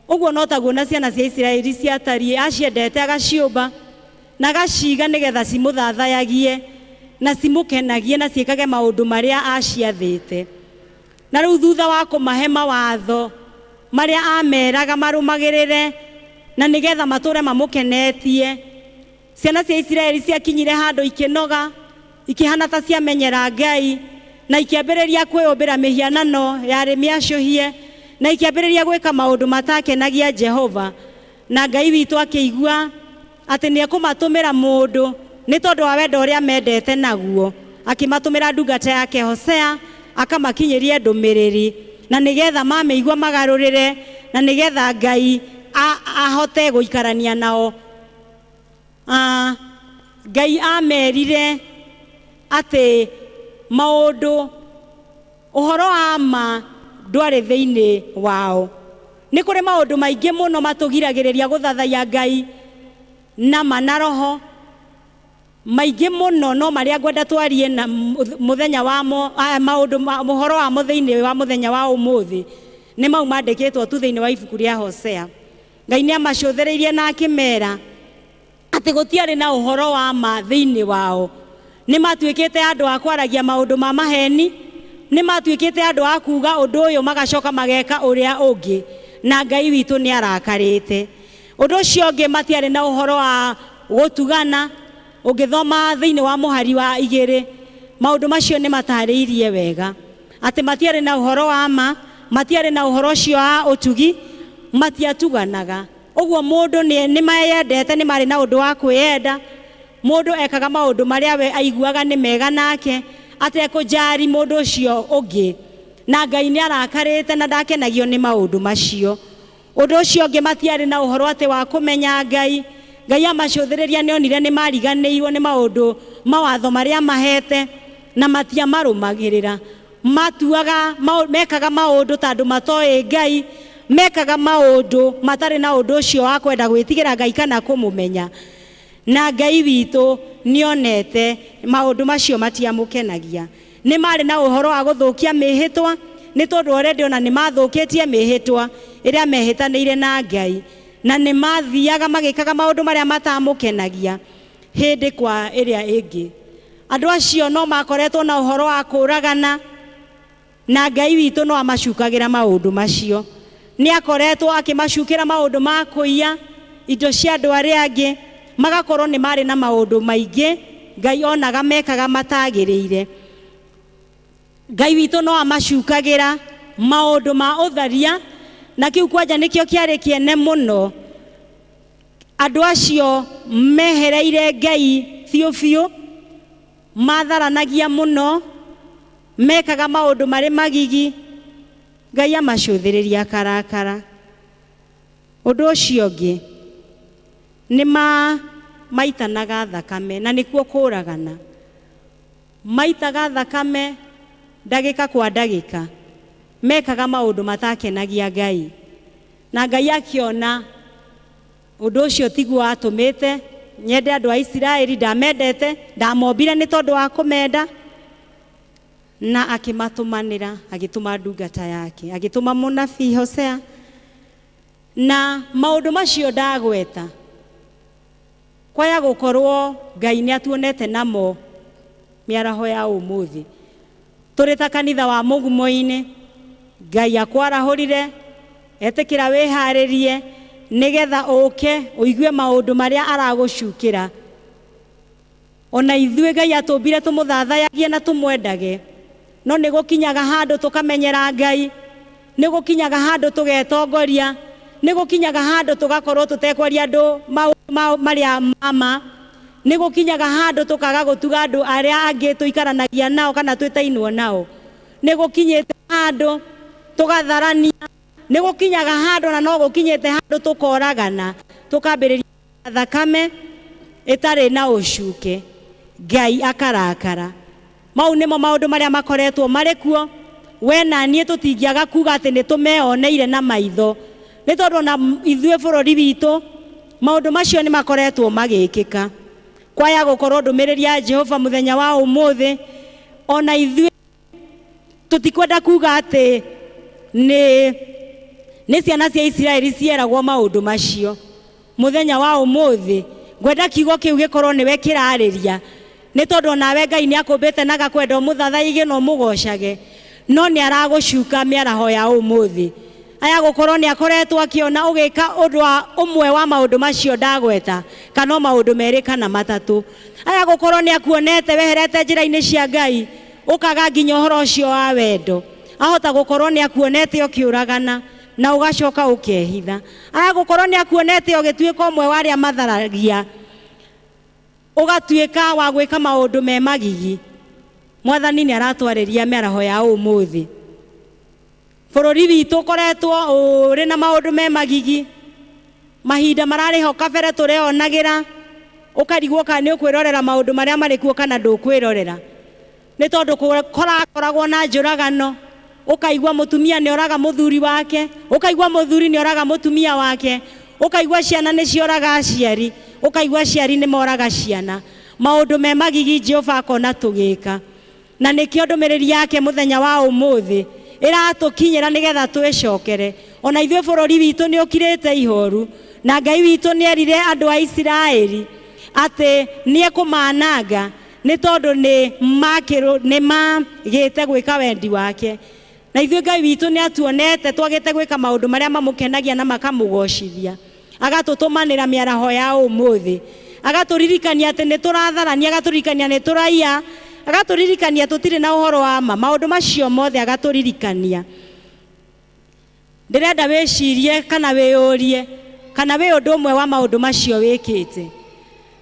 Speaker 5: Ũguo no taguo na ciana cia Isiraeli ciatariĩ, aciendete agaciũmba na agaciga nĩgetha cimũthathayagie na cimũkenagie na ciĩkage maũndũ marĩa aciathĩte. Na rĩu thutha wa kũmahe mawatho marĩa ameraga marũmagĩrĩre na nĩgetha matũre mamũkenetie, ciana cia Israeli ciakinyire handu ikinoga ikihana ta ciamenyera Ngai na ikiambĩrĩria kwĩũmbĩra mĩhianano yarĩ mĩacũhie na ikiambĩrĩria gwĩka maũndũ matakenagia Jehova, na Ngai witũ akĩigua atĩ nĩ ekũmatũmĩra mũndũ nĩ tondũ wa wendo ũrĩa mendete naguo, akĩmatũmĩra ndungata yake Hosea akamakinyĩrie ndũmĩrĩri, na nĩgetha mamĩigua magarũrĩre, na nĩgetha Ngai ahote gũikarania nao. Ngai amerire atĩ maũndũ ũhoro wa ma ndwarĩ thĩinĩ wao. Nĩ kũrĩ maũndũ maingĩ mũno matũgiragĩrĩria gũthathaiya Ngai na manaroho maingĩ mũno, no marĩa ngwenda twarie na mũthenya wa maũndũ ũhoro wa thĩinĩ wa mũthenya wa ũmũthĩ nĩ mau mandĩkĩtwo tu thĩinĩ wa ibuku rĩa Hosea. Ngai nĩ amacũthĩrĩirie na akĩmera atĩ gũtiarĩ na ũhoro wa ma thĩinĩ wao. Nĩ matuĩkĩte andũ a kwaragia maũndũ ma maheni, nĩ matuĩkĩte andũ a kuuga ũndũ ũyũ magacoka mageka ũrĩa ũngĩ, na Ngai witũ nĩ arakarĩte. Ũndũ ũcio ũngĩ matiarĩ na ũhoro wa gũtugana. Ũngĩthoma thĩinĩ wa mũhari wa 2 maũndũ macio nĩ matarĩirie wega atĩ matiarĩ na ũhoro wa ma, matiarĩ na ũhoro ũcio wa ũtugi, matiatuganaga. Ũguo mũndũ nĩ mayendete, nĩ marĩ na ũndũ wa kwĩyenda. Mũndũ ekaga maũndũ marĩa we aiguaga nĩ mega nake atekũjari mũndũ ũcio ũngĩ, na Ngai nĩ arakarĩte na ndakenagio nĩ maũndũ macio. Ũndũ ũcio ũngĩ matiarĩ na ũhoro atĩ wa kũmenya Ngai. Ngai amacũthĩrĩria nĩ onire nĩ mariganĩirwo nĩ maũndũ mawatho marĩa mahete na matiamarũmagĩrĩra. Mekaga maũndũ tondũ matoĩ Ngai, mekaga maũndũ matarĩ na ũndũ ũcio wa kwenda gwĩtigĩra Ngai kana kũmũmenya, na Ngai witũ nĩ onete maũndũ macio matiamũkenagia. Nĩ marĩ na ũhoro wa gũthũkia mĩhĩtwa, nĩ tondũ already ona nĩ mathũkĩtie mĩhĩtwa ĩrĩa mehĩtanĩire na Ngai, na nĩ mathiaga magĩkaga maũndũ marĩa matamũkenagia hĩndĩ kwa ĩrĩa ĩngĩ. Andũ acio no makoretwo na ũhoro wa kũragana, na Ngai witũ no amacukagĩra maũndũ macio. Nĩ akoretwo akĩmacukĩra maũndũ ma kũiya indo cia andũ arĩa angĩ, magakorwo nĩ marĩ na maũndũ maingĩ Ngai onaga mekaga matagĩrĩire. Ngai witũ no amacukagĩra maũndũ ma ũtharia, na kiu kwanja nikio kiarĩ kĩene mũno. Andũ acio mehereire Ngai biũ biũ, matharanagia mũno, mekaga maũndũ marĩ magigi, Ngai amacũthĩrĩria karakara. Ũndũ ũcio ũngĩ nĩ maitanaga thakame, na nĩkuo kũragana. Maitaga thakame ndagĩka kwa ndagĩka, mekaga maũndũ matakenagia Ngai, na Ngai akiona ũndũ ũcio tiguo atũmĩte nyende andũ a Isiraeli. Ndamendete, ndamombire nĩ tondũ wa kũmenda, na akĩmatũmanĩra, agĩtũma ndungata yake, agĩtũma mũnabii Hosea. Na maũndũ macio ndagweta kwaya gũkorwo Ngai nĩ atuonete namo mĩaraho ya ũmũthĩ. Tũrĩ ta kanitha wa mũgumo-inĩ, Ngai akwarahũrire, etĩkĩra wĩharĩrie nĩgetha ũke ũigue maũndũ marĩa aragũcukĩra. Ona ithuĩ Ngai atũmbire tũmũthathayagie na tũmwendage, no nĩ gũkinyaga handũ tũkamenyera Ngai, nĩ gũkinyaga handũ tũgetongoria, nĩ gũkinyaga handũ tũgakorwo tũtekwaria andũ marĩa mama, nĩ gũkinyaga handũ tũkaga gũtuga andũ arĩa angĩ tũikaranagia nao kana twĩtainwo nao, nĩ gũkinyĩte handũ tũgatharania, nĩ gũkinyaga handũ na no gũkinyĩte handũ tũkoragana, tũkambĩrĩria thakame ĩtarĩ na ũcuke, Ngai akarakara. Mau nĩmo maũndũ marĩa makoretwo marĩ kuo. We na niĩ tũtingĩaga kuga atĩ nĩ tũmeoneire na maitho, nĩ tondũ na ithuĩ bũrũri witũ maũndũ macio nĩ makoretwo magĩkĩka. Kwaya gũkorwo ndũmĩrĩri ya Jehova mũthenya wa ũmũthĩ, ona ithuĩ tũtikwenda kuga atĩ nĩ ciana cia Isiraeli cieragwo maũndũ macio. Mũthenya wa ũmũthĩ ngwenda kiugo kĩu gĩkorwo nĩwe kĩrarĩria, nĩ tondũ nawe Ngai nĩ akũmbĩte na gakwenda ũmũthathaige na ũmũgocage, no nĩ aragũcuka mĩaraho ya ũmũthĩ. aya gukorwo ni akoretwo akiona ugika undu wa umwe wa maundu macio ndagweta kana maundu meri kana matatu aya gukorwo ni akuonete weherete njira-ini cia Ngai ukaga nginya uhoro ucio wa wendo ahota gukorwo ni akuonete ukiuragana na ugacoka ukehitha aya gukorwo ni akuonete ugituika umwe wa aria matharagia ugatuika wa gwika maundu me magigi Mwathani ni aratwariria mĩaraho ya umuthi bururi witu koretwo uri na maundu me magigi mahinda marari ho kabere tureonagira ukarigwo kana ni ukwirorera maundu maria mari kuo kana ndukwirorera ni tondu koragwo na njuragano ukaigwa mutumia ni oraga muthuri wake ukaigwa muthuri ni oraga mutumia wake ukaigwa ciana ni cioraga aciari ukaigwa aciari ni moraga ciana maundu me magigi Jehova akona tugika na nikio ndumiriri yake muthenya wa umuthi iratukinyira nigetha twicokere ona ithuĩ bũrũri witũ ni ukirite ihoru na Ngai witũ ni erire andu a Isiraeli ati ni ekumananga ni tondu ni magite gwika wendi wake na ithuĩ Ngai witũ ni atuonete twagite gwika maundu maria mamukenagia na makamugocithia agatutumanira mĩaraho ya umuthi agaturirikania ati ni turatharania agaturirikania ni turaiya agaturirikania tutire na uhoro wa maundu macio mothe agaturirikania ndirenda wicirie kana wiyurie kana wi undu umwe wa maundu macio wikite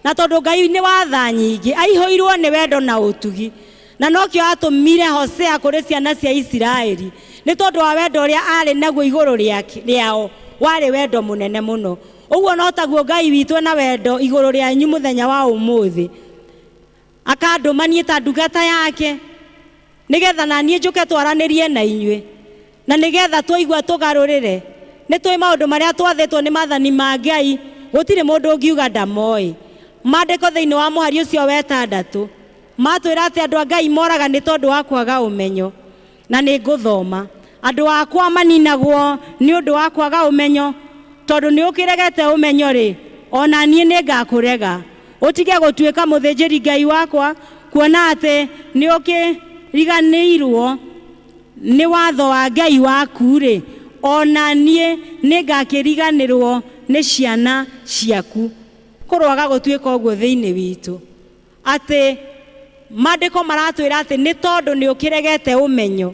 Speaker 5: na tondu Ngai ni watha nyingi aihoirwo ni wendo na utugi na nokio atumire Hosea kuri ciana cia Isiraeli ni tondu wa wendo uria ari naguo iguru riao wari wendo munene muno uguo no taguo Ngai witu na wendo iguru rianyu muthenya wa umuthi akandumanie ta ndungata yake nigetha nanie njuke twaranirie na inywe na nigetha twaigua tugarurire ni twi maundu maria twathetwo ni mathani ma Ngai gutire mundu ungiuga ndamoi mandiko thiini wa muhari ucio wetandatu matwira ati andu a Ngai moraga ni tondu wa kwaga umenyo na ni nguthoma andu akwa maninagwo ni undu wa kwaga umenyo tondu ni ukiregete umenyo ri ona nie ni ngakurega utige gutuika muthinjiri Ngai wakwa kuona ati ni ukiriganirwo ni watho wa Ngai waku ri ona nie ni ngakiriganirwo ni ciana ciaku kurwaga gutuika uguo thiini witu ati mandiko maratwira ati ni tondu ni ukiregete umenyo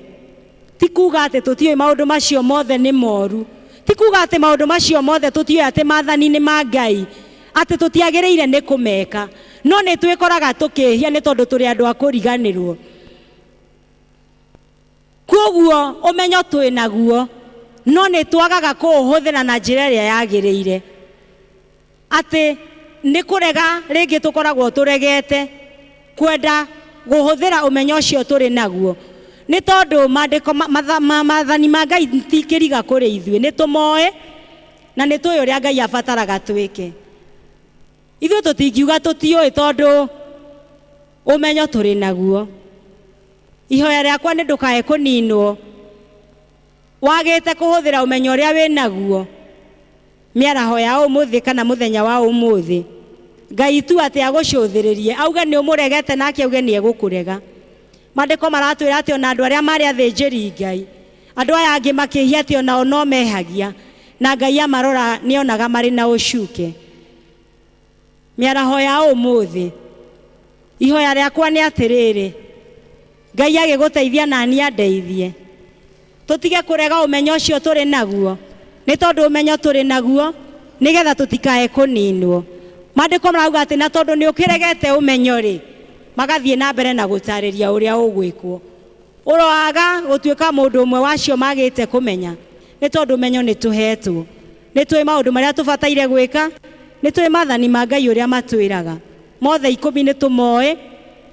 Speaker 5: ti kuga ati tutioi maundu macio mothe ni moru ti kuga ati maundu macio mothe tutioi ati mathani ni ma Ngai ati tutiagiriire ni kumeka no ni twikoraga tukihia ni tondu turi andu akuriganirwo koguo umenyo twinaguo no ni twagaga kuuhuthira na njira iria yagiriire ati ni kurega ringi tukoragwo turegete kwenda guhuthira umenyo ucio turi naguo ni tondu mandiko mathani ma Ngai tikiriga kuri ithuĩ ni tumoe na ni tũĩ ũrĩa Ngai abataraga twĩke ithuĩ tũtingiuga tũtiũĩ tondu umenyo turi naguo ihoya rĩakwa nĩ ndũkae kũninwo wagĩte kuhuthira umenyo ũrĩa wĩ naguo mĩaraho ya ũmũthĩ kana mũthenya wa ũmũthĩ Ngai tu ati agucuthiririe auga ni umuregete nake auge ni egũkũrega mandiko maratwira ati ona andu aria mari athinjiri Ngai andu aya angi makihia ati ona no mehagia na Ngai amarora ni onaga mari na ucuke mĩaraho ya ũmũthĩ ihoya rĩakwa ni atiriri Ngai agiguteithia na ni andeithie tutige kurega umenyo ucio turi naguo ni tondu umenyo turi naguo nigetha tutikae kuninwo mandiko marauga ati na tondu ni ukiregete umenyo ri magathie na mbere na gutariria uria ugwikwo uroaga gutuika mundu umwe wacio magite kumenya ni tondu umenyo ni tuhetwo ni twi maundu maria tubataire gwika ni twi mathani ma Ngai uria matwiraga mothe 10 ni tumoe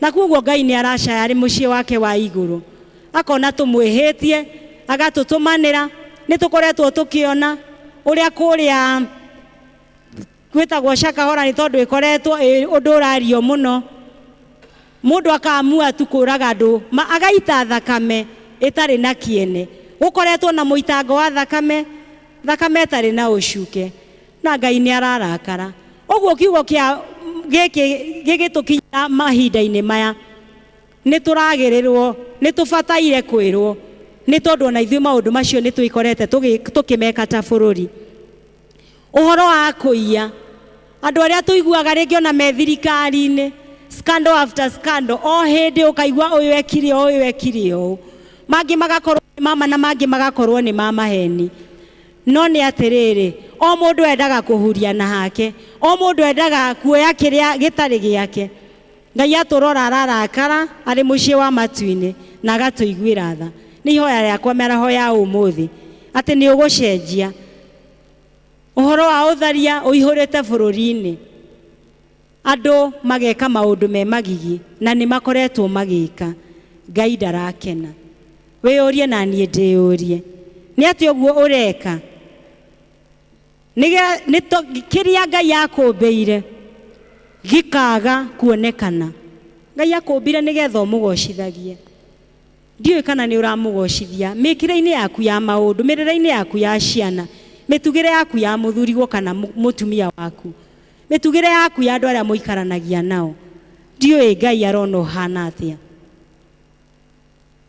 Speaker 5: na kuguo Ngai ni aracaya ari mucie wake wa iguru akona tumwihitie agatutumanira ni tukoretwo tukiona uria kuria gwitagwo Shakahora ni tondu ikoretwo undu urario muno mundu akamua tu kuraga andu agaita thakame itari na kiene gukoretwo na muitango wa thakame itari na ucuke na Ngai ni ararakara uguo kiugo kia giki tukinya mahinda-ini maya ni turagirirwo ni tubataire kwirwo nĩ tondũ ona ithuĩ maũndũ macio nĩ twĩkorete tũkĩmeka ta bũrũri. Ũhoro wa kũiya, andũ arĩa tũiguaga rĩngĩ ona me thirikari-inĩ, scandal after scandal, o hĩndĩ ũkaigua ũyũ ekire ũũ, mangĩ magakorwo nĩ mama na mangĩ magakorwo nĩ ma maheni. No nĩ atĩrĩrĩ, o mũndũ endaga kũhuria na hake, o mũndũ endaga kuoya kĩrĩa gĩtarĩ gĩake. Ngai atũrora ararakara arĩ mũciĩ wa matu-inĩ na agatũiguĩra tha. Nĩ ihoya rĩakwa mĩaraho ya ũmũthĩ atĩ nĩ ũgũcenjia. Ũhoro wa ũtharia ũihũrĩte bũrũri-inĩ, andũ mageka maũndũ me magigi na nĩ makoretwo magĩka. Ngai ndarakena. Wĩyũrie na niĩ ndĩyũrie, nĩ atĩ ũguo ũreka kĩrĩa Ngai akũmbĩire gĩkaga kuonekana. Ngai akũmbire nĩgetha ũmũgocithagie. Ndiũĩ kana nĩ ũramũgocithia mĩkĩre-inĩ yaku ya maũndũ, mĩrĩre-inĩ yaku ya ciana, mĩtugĩre yaku ya mũthurigo kana mũtumia waku, mĩtugĩre yaku ya andũ arĩa mũikaranagia nao. Ndiũĩ Ngai arona ũhana atĩa.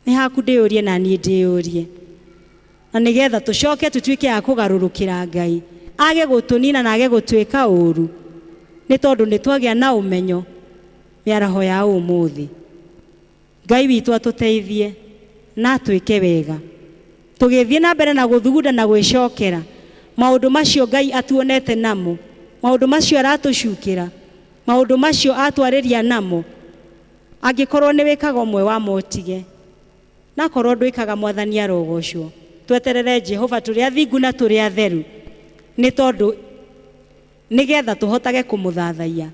Speaker 5: Nĩ haku ndĩyũrie na niĩ ndĩyũrie, na nĩgetha tũcoke tũtuĩke a kũgarũrũkĩra Ngai, age gũtũnina na age gũtuĩka ũru, nĩ tondũ nĩ twagĩa na ũmenyo mĩaraho ya ũmũthĩ. Ngai witũ atũteithie na atwĩke wega, tũgĩthiĩ na mbere na gũthugunda na gwĩcokera maũndũ macio Ngai atuonete namo, maũndũ macio aratũcukĩra, maũndũ macio atwarĩria namo. Angĩkorwo nĩ wĩkaga ũmwe wa motige, na korwo ndwĩkaga, Mwathani arogocwo. Tweterere Jehova tũrĩ athingu na tũrĩ atheru, nĩ tondũ nĩgetha tũhotage kũmũthathaiya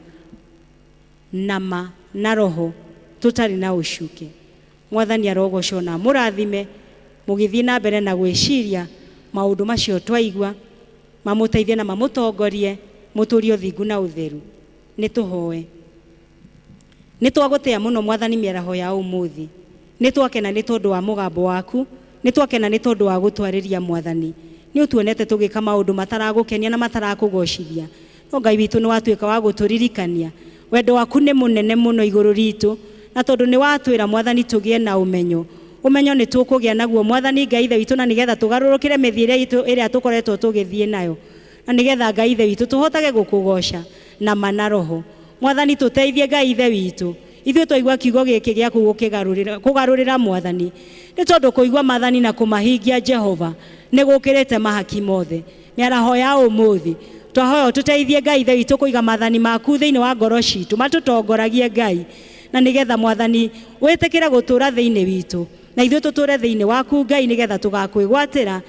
Speaker 5: na ma na roho tũtarĩ na ũcuke. Mwathani arogocwo na mũrathime, mũgĩthiĩ na mbere na gwĩciria maũndũ macio twaigua, mamũteithie na mamũtongorie mũtũũrie ũthingu na ũtheru. Nĩ tũhoe. Nĩ twagũtĩa mũno Mwathani mĩaraho ya ũmũthĩ. Nĩ twakena nĩ tondũ wa mũgambo waku, nĩ twakena nĩ tondũ wa gũtwarĩria Mwathani. Nĩ ũtuonete tũgĩka maũndũ mataragũkenia na matarakũgocithia. No Ngai witũ nĩ watuĩka wa gũtũririkania wendo waku nĩ mũnene mũno igũrũ ritũ, na tondũ nĩ watwĩra Mwathani tũgĩe na ũmenyo. Ũmenyo nĩ tũkũgĩa naguo Mwathani Ngai ithe witũ, na nĩgetha tũgarũrũkĩre mĩthiĩre itũ ĩrĩa tũkoretwo tũgĩthiĩ nayo, na nĩgetha Ngai ithe witũ tũhotage gũkũgoca na mana roho. Mwathani tũteithie Ngai ithe witũ, ithuĩ twaigua kiugo gĩkĩ gĩaku kũgarũrĩra Mwathani, nĩ tondũ kũigua Mwathani na kũmahingia Jehova nĩ gũkĩrĩte mahaki mothe. Mĩaraho ya ũmũthĩ twahoya tũteithie Ngai ithe witũ kũiga maathani maku thĩinĩ wa ngoro citũ, matũtongoragie Ngai, na nĩgetha Mwathani wĩtĩkĩre gũtũũra thĩinĩ witũ, na ithuĩ tũtũũre thĩinĩ waku Ngai, nĩgetha tũgakwĩgwatĩra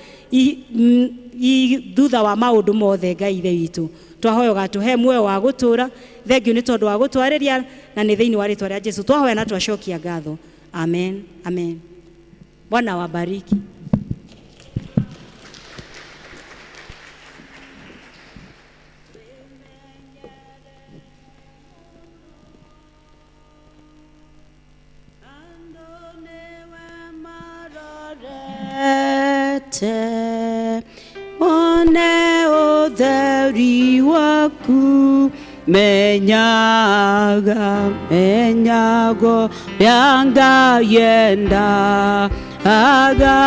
Speaker 5: thutha wa maũndũ mothe. Ngai ithe witũ twahoya ũgatũhe muoyo wa gũtũũra. Thengiũ nĩ tondũ wa gũtwarĩria, na nĩ thĩinĩ wa rĩĩtwa rĩa Jesũ twahoya na twacokia ngatho. Amen, amen. Bwana wabariki.
Speaker 2: One ũtheri waku menyago yanga yenda aga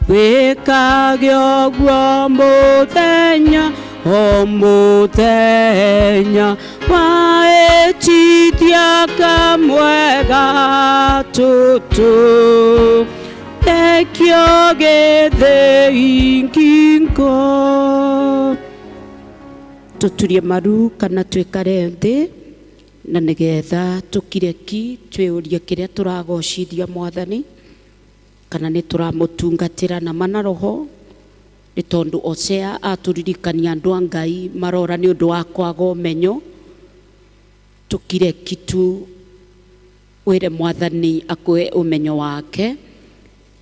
Speaker 2: wĩkage ũguo mũthenya o mũthenya waĩtithia kamwe gatũtũ ekio gĩthĩ ngingo. Tũturie maru kana twĩkare thĩ, na nĩgetha tũkireki twĩũrie kĩrĩa tũragocithia Mwathani, kana nĩ tũramũtungatĩra na mana roho, nĩ tondũ Hosea atũririkania andũ a Ngai marora nĩ ũndũ wa kwaga ũmenyo. Tũkireki tu wĩre Mwathani akũhe ũmenyo wake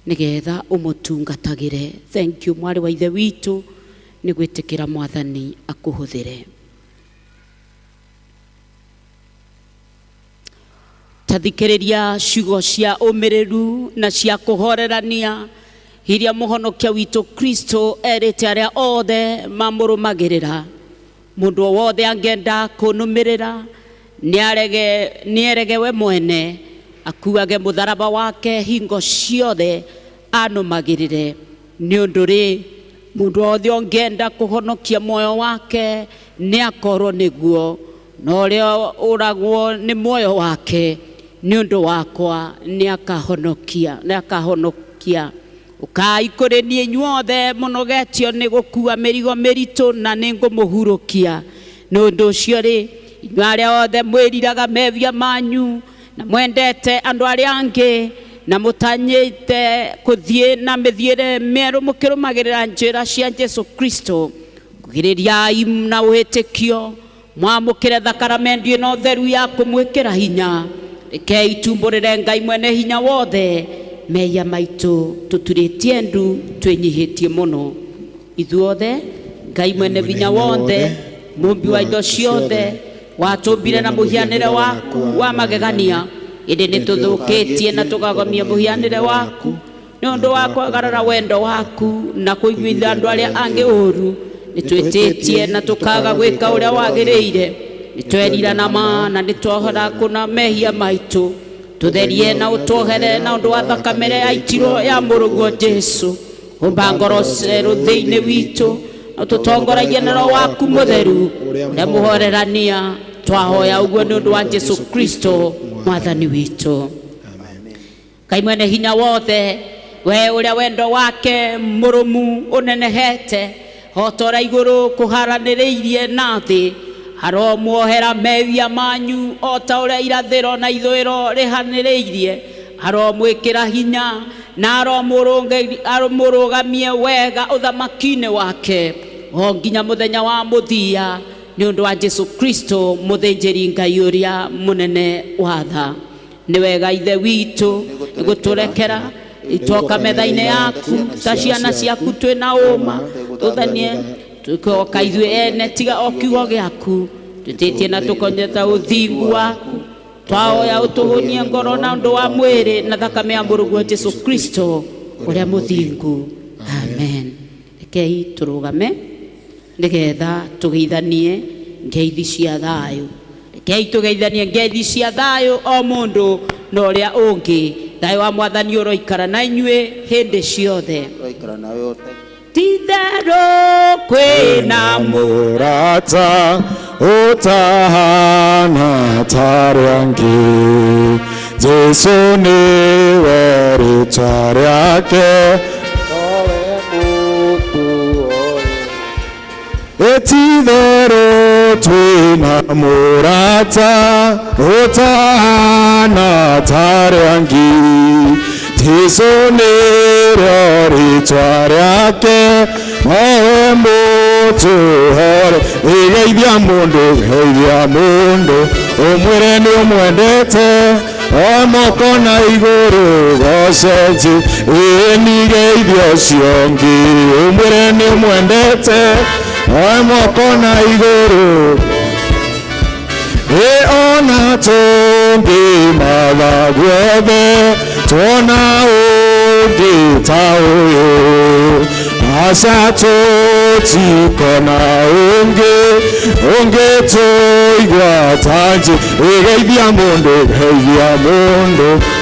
Speaker 2: nĩgetha ũmũtungatagĩre. Thank you mwarĩ wa ithe witũ nĩ gwĩtĩkĩra Mwathani akũhũthĩre. Tathikĩrĩria ciugo cia ũmĩrĩru na cia kũhorerania iria mũhonokia witũ Kristo erĩte arĩa othe mamũrũmagĩrĩra. Mũndũ o wothe angĩenda kũnũmĩrĩra nĩerege we mwene, akuage mutharaba wake hingo ciothe anumagirire ni undu ri mundu othe ongenda kuhonokia moyo wake ni akorwo niguo no ria uragwo ni moyo wake ni undu wakwa ni akahonokia ukai kuri ni nyuothe munogetio ni gukua mirigo miritu na ni ngumuhurukia no undu ucio ri inyuaria othe mwiriraga mevia manyu na mwendete andu aria angi na mutanyite kuthie na mithiire meru mukirumagirira njira cia Jesu Kristo kugiririai na witikio mwamukire thakaramendi no theru ya kumwikira hinya rekei tumburire Ngai mwene hinya wothe meya maitu tuturitie ndu twinyihitie muno ithuothe Ngai mwene vinya wothe mumbi wa indo ciothe watumbire na muhianire waku wa magegania indi nituthukitie na tukagomia muhianire waku ni undu wa kwagarara wendo waku na kuiguithia andu aria angi uru nitwititie na tukaga gwika uria wagiriire nitwerira na maana nitwohora kuna mehia maitu tutherie na utwohere na undu wa thakamere aitiro ya murugo Jesu umba ngoro ceru thiini witu na tutongoragie na roho waku mutheru na muhorerania twahoya uguo ni undu wa Jesu Kristo mwathani witu. Ngai mwene hinya wothe we uria wendo wake murumu unenehete hotora iguru kuharaniriirie nathi aromwohera mevia manyu ota uria irathiro na ithwiro rihaniriirie aromwikira hinya na aromurugamie wega uthamakine wake o nginya muthenya wa muthia ni undu wa Jesu Kristo muthinjiri Ngai uria munene watha ni wega ithe witu iguturekera itoka methaine yaku ta ciana ciaku twina uma tuthanie tukoka ithwe ene tiga o kiugo giaku tutitie na tukonyeta uthingu waku twaoya utuhunie ngoro na undu wa mwiri na thakame ya murugu Jesu Kristo uria muthingu amen. Rekei turugame nigetha tugeithanie ngeithi cia thayu. Rekei tugeithanie ngeithi cia thayu o mundu na uria ungi thayu wa mwathani uroikara na inyue hindi ciothe
Speaker 4: roikara na yote
Speaker 2: tithero kwina
Speaker 1: murata utahana taryangi Jesu niwe ritwa riake owe mutu oye tithero twina murata utahana taryangi Jesu niwe ritwa riake owe mutu oye igeithia mundu umwire ni umwendete omoko na iguru gocenji nigeithio ciongi umwire ni umwendete omoko na iguru ona tungi matha guothe tuona ungi ta uyu aca tutikona ungi tuigua tanji igeithia mundu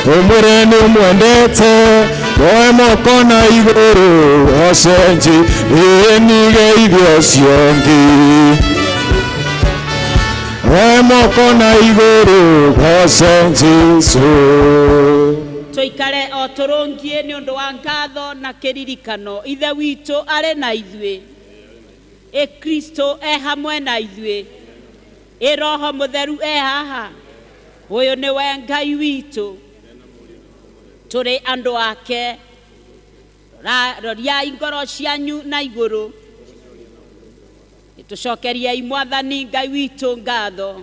Speaker 1: umwire ni umwendete oe moko na iguru ocenji nigeithio ciongi oe moko na iguru ocenji
Speaker 2: tuikare o turungie ni undu wa ngatho na kiririkano ithe witu ari na ithue Kristo hamwe na ithue roho mutheru haha uyu ni we Ngai witu turi andu ake roria ngoro cianyu na iguru tucokerie mwathani Ngai witu ngatho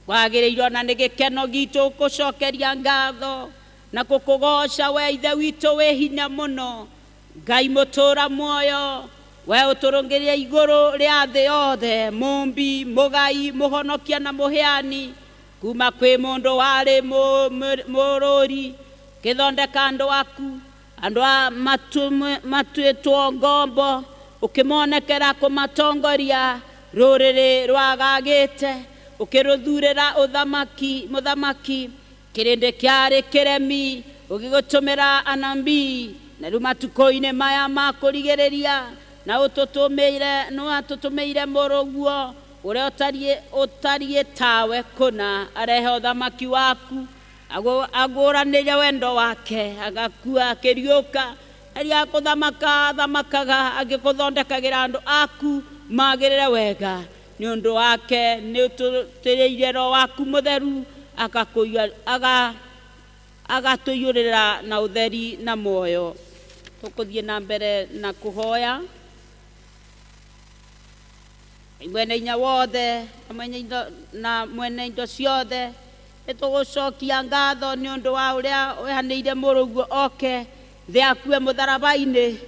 Speaker 2: wagiriirwo na nigikeno gitu kucokeria ngatho na kukugoca we ithe witu we hinya muno Ngai mutura muoyo we uturungiria iguru ria thi yothe mumbi mugai muhonokia na muheani kuma kwi mundu wari mururi kithondeka andu aku andu matwitwo ngombo ukimonekera kumatongoria ruriri rwagagite ukiruthurira uthamaki muthamaki kirinde kiari kiremi ugigotumira anabii na riu matuko-ini maya makurigiriria na ututumeire muruguo uria utarie tawe kuna arehe uthamaki waku aguranire wendo wake agakua akiriuka aria kuthamaka thamakaga agikuthondekagira andu aku magirire wega ni undu wake ni ututireire roho waku mutheru agatuyurira na utheri na moyo. Tukuthie na mbere na kuhoya mwene inya wothe na mwene indo ciothe nitugucokia ngatho ni undu wa uria wehanire muruguo oke thi akue mutharabai-ini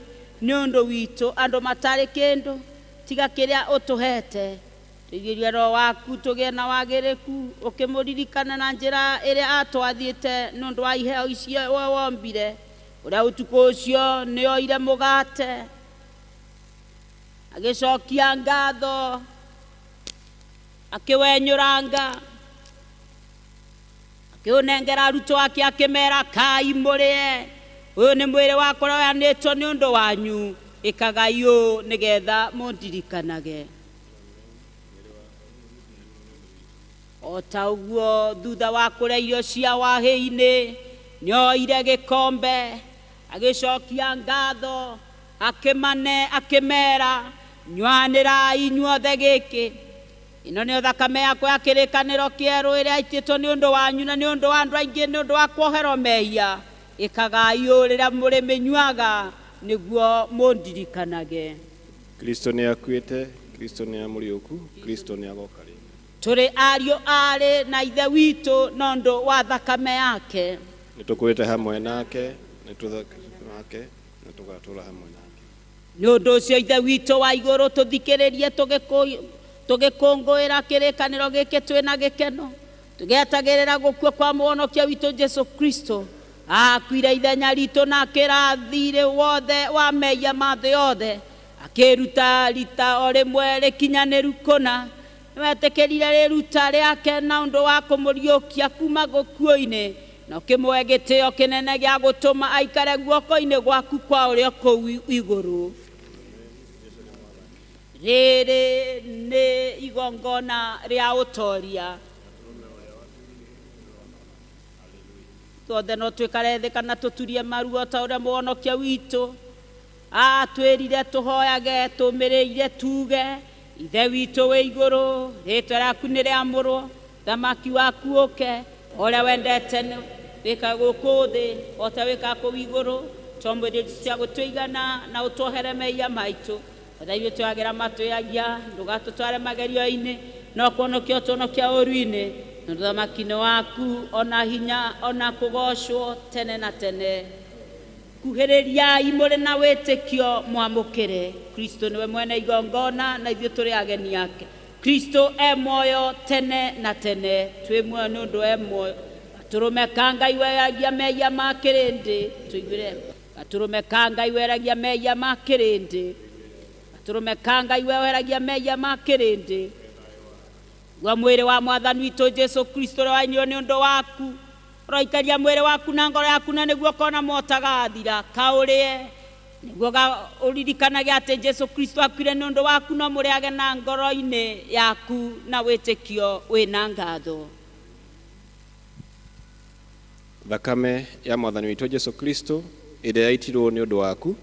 Speaker 2: ni undu witu andu matari kindu tiga kiria utuhete tuigirie roho waku tugie na wagiriku ukimuririkana na njira iria atwathiite ni undu wa iheo icio wombire uria utuku ucio ni oire mugate agicokia ngatho akiwenyuranga akiunengera arutwo ake akimera kai murie uyu ni mwiri wakwa weanitwo ni undu wanyu ikagai uu nigetha mundirikanage. O ta uguo thutha wa kuria irio cia wahĩ-ini ni oire gikombe agicokia ngatho akimera nyuanirai inyuothe giki ino ni thakame yakwa ya kirikaniro kieru iria aititwo ni undu wanyu na ni undu wa andu aingi ni undu wa kuoherwo mehia ikagai uu riria muri minyuaga niguo mundirikanage.
Speaker 3: Kristo ni akuite, Kristo ni amuriuku, Kristo ni agoka ringi.
Speaker 2: Turi ario ari na ithe witu nondu wa thakame yake
Speaker 3: nitukwite hamwe nake nitugatura hamwe nake.
Speaker 2: Ni undu ucio ithe witu wa iguru tuthikiririe tugikunguira kirikaniro giki twina gikeno tugietagirira gukua kwa muhonokia witu Jesu Kristo akuire ithenya ritu na akirathire wothe wa mehia ma thi yothe akiruta rita o rimwe rikinyaniru kuna wetekerire riruta riake na undu wa kumuriukia kuma gukuo-ini na ukimwe gitio kinene gia gutuma aikare guoko-ini gwaku kwa uria kuu iguru. Riri ni igongona ria utoria tuothe no twikare thi kana tuturie maruo ta uria muhonokia witu atwirire tuhoyage tumiriire tuge ithe witu wi iguru ritwa riaku ni riamurwo thamaki waku uke uria wendete wika guku thi ota wika kuu iguru tomwiri cia gutwigana na utuohere mehia maitu otha ithuĩ twagira matwiagia ndugatutware magerio-ini no kuonokia utuonokia ũru-ini na thamaki-ini waku ona hinya ona kugocwo tene na tene. Kuhĩrĩriai mũrĩ na wĩtĩkio mwamũkĩre Kristo niwe mwene igongona na ithuĩ tũrĩ ageni ake. Kristo e muoyo tene na tene twĩ muoyo nĩ ũndũ e muoyo. Gatũrũme ka Ngai weragia mehia ma kĩrĩndĩ tũiguĩre. Gatũrũme ka Ngai weragia mehia ma kĩrĩndĩ. Gatũrũme ka Ngai weragia mehia ma kĩrĩndĩ. Gwa mwĩrĩ wa mwathani witũ Jesu Kristo ũrĩa wainirio nĩ ũndũ waku ũroikaria mwĩrĩ waku na ngoro yaku na nĩguo kona mota gathira kaũrĩe nĩguo ũririkanage atĩ Jesu Kristo akuire nĩ ũndũ waku no mũrĩage na ngoro-inĩ yaku na wĩtĩkio wĩna ngatho.
Speaker 3: Thakame ya mwathani witũ Jesu Kristo ĩrĩa yaitirwo nĩ ũndũ waku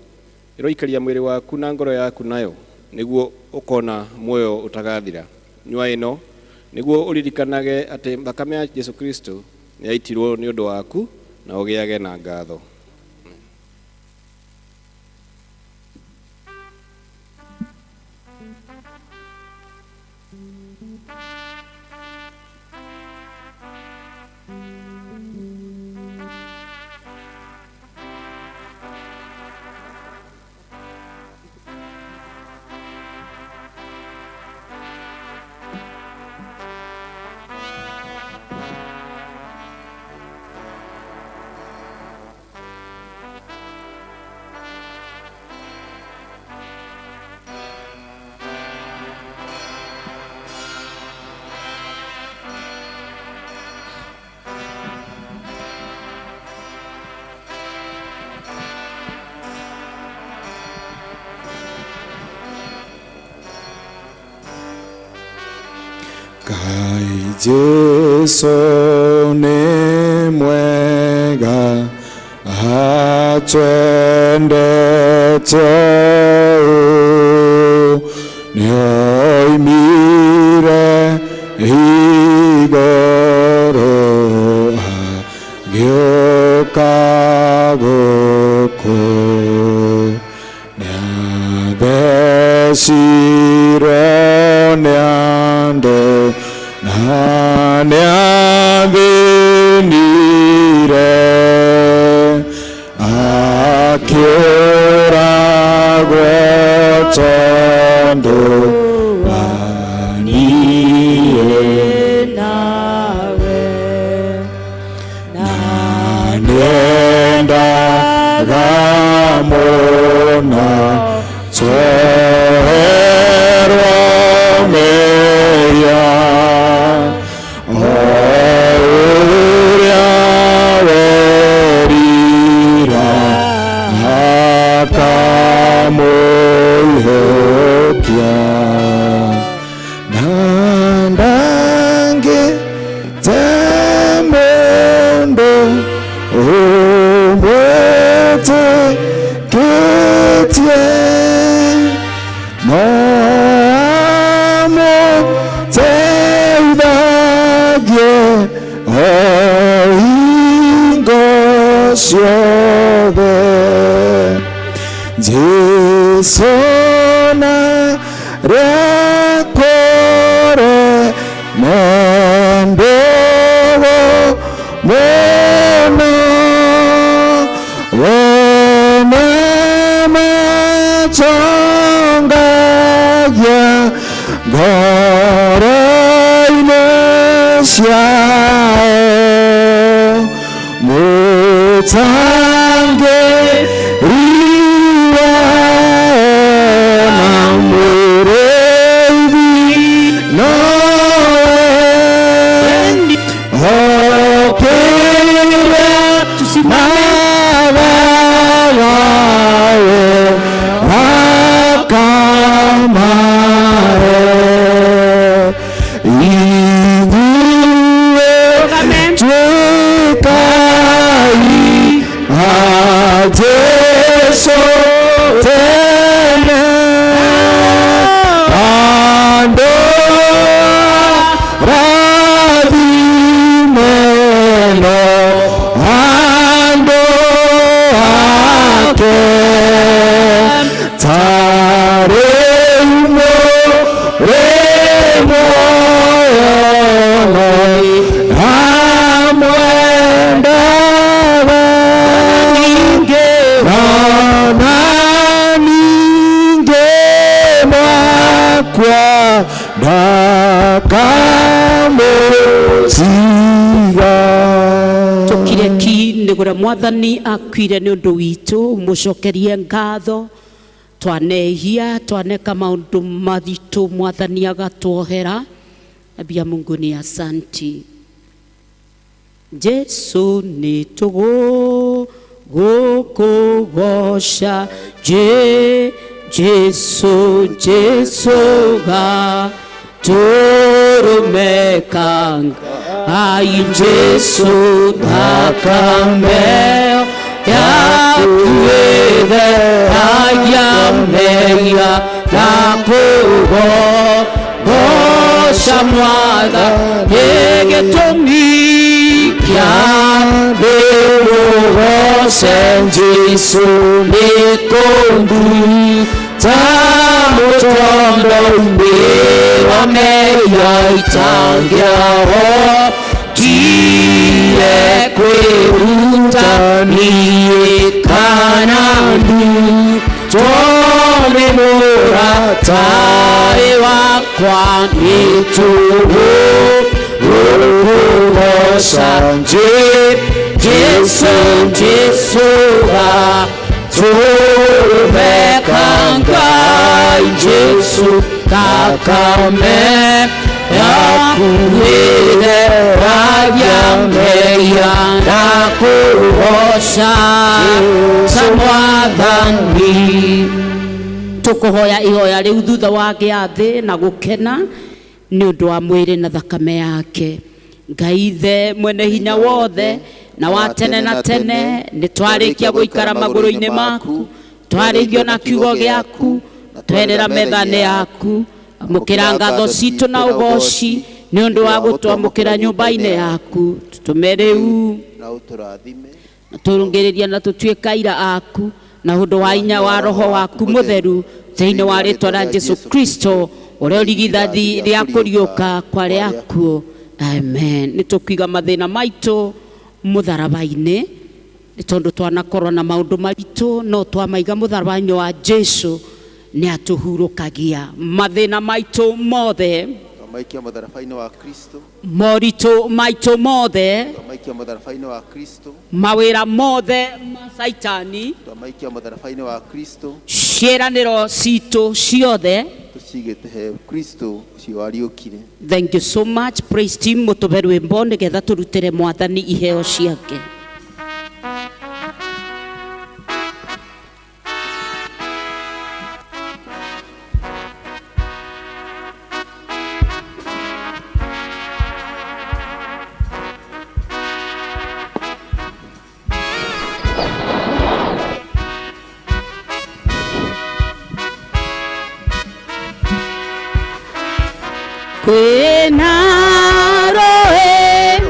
Speaker 3: ĩroikaria mwĩrĩ waku na ngoro yaku nayo nĩguo ũkona muoyo ũtagathira. Nyua ĩno nĩguo ũririkanage atĩ thakame ya Jesu Kristo nĩ yaitirwo nĩ ũndũ waku na ũgĩage na ngatho.
Speaker 1: Jesu ni mwega atwendete nioimire igoro agĩũka gũkũ nĩathecirwo nĩ andũ na nĩathĩnire akĩũragwo tondũ wa niĩ nawe na nĩendaga mũno twerwo mĩya Jesu na rekore mendogo mono wena machonga ya gore inesya mutange
Speaker 2: Nĩgũra Mwathani akuire nĩ ũndũ witũ mũcokerie ngatho twanehia twaneka maũndũ maritũ Mwathani agatuohera abia Mungu ni asanti Jesu nĩ tũgũkũgoca Jesu ga turumekanga ai Jesu thakame yakuithe ayameia na kũgoca Mwathani gĩtũmi kĩa ndĩmũgoce Jesu nĩ kũnduta mũtondo-inĩ wa meia itangĩaho tire kwĩruta niĩ kana nduto nĩ mũrataĩ wakwa nĩtũgũkũgoca Jesu ga turumekanga Jesu thakame yakuithe ayameia na kũgoca Mwathani. Tũkũhoya ihoya rĩu thutha wa gĩathĩ na gũkena nĩ ũndũ wa mwĩrĩ na thakame yake. Ngai ithe mwene hinya wothe na wa tene na tene, nĩ twarĩkia gũikara magũrũ-inĩ maku, twarĩithio na kiugo gĩaku, twerera metha-inĩ yaku. Amũkĩra ngatho citũ na ũgoci nĩ ũndũ wa gũtwamũkĩra nyũmba-inĩ yaku. Tũtũme rĩu na tũrũngĩrĩria na tũtuĩka ira aku na ũndũ wa hinya wa roho waku mũtheru, thĩinĩ wa rĩĩtwa rĩa Jesu Kristo ũrĩa ũrigithathi rĩa kũriũka kwa rĩa akuũ. Amen. Nĩ tũkũiga mathĩna maitũ mũtharaba-inĩ nĩ tondũ twanakorwo na maũndũ maritũ, no twamaiga mũtharaba-inĩ wa Jesu nĩ atũhurũkagia mathĩna maitũ mothe,
Speaker 4: twamaikia mũtharaba-inĩ wa Kristo,
Speaker 2: moritũ maitũ mothe,
Speaker 4: twamaikia mũtharaba-inĩ wa Kristo,
Speaker 2: mawĩra mothe ma Saitani,
Speaker 4: twamaikia mũtharaba-inĩ wa Kristo,
Speaker 2: ciĩranĩro citũ ciothe
Speaker 4: tũcigĩte he Kristo ũcio wariũkire.
Speaker 2: Thank you so much. Praise team, mũtũbe rwĩmbo nĩgetha tũrutĩre Mwathani iheo ciake. Kwĩna roe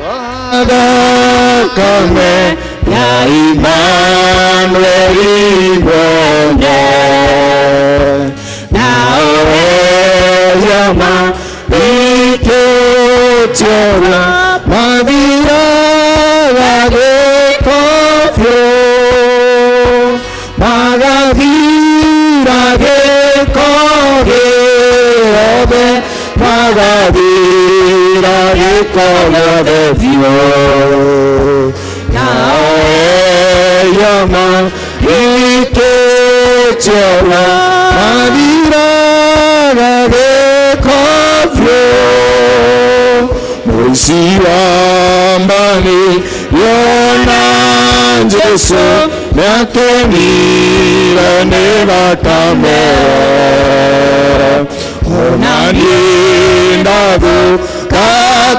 Speaker 1: thakame ya Immanueli mwene, na oyama ikĩtĩra mathira ya gĩko biũ, magathira gĩko gĩothe, magathira gĩko gĩothe biũ, nao eyama ikĩtĩra mathira ya gĩko biũ. Mũici wa mbani yona Jesũ nĩakenire nĩ thakame, ona niĩ ndathũka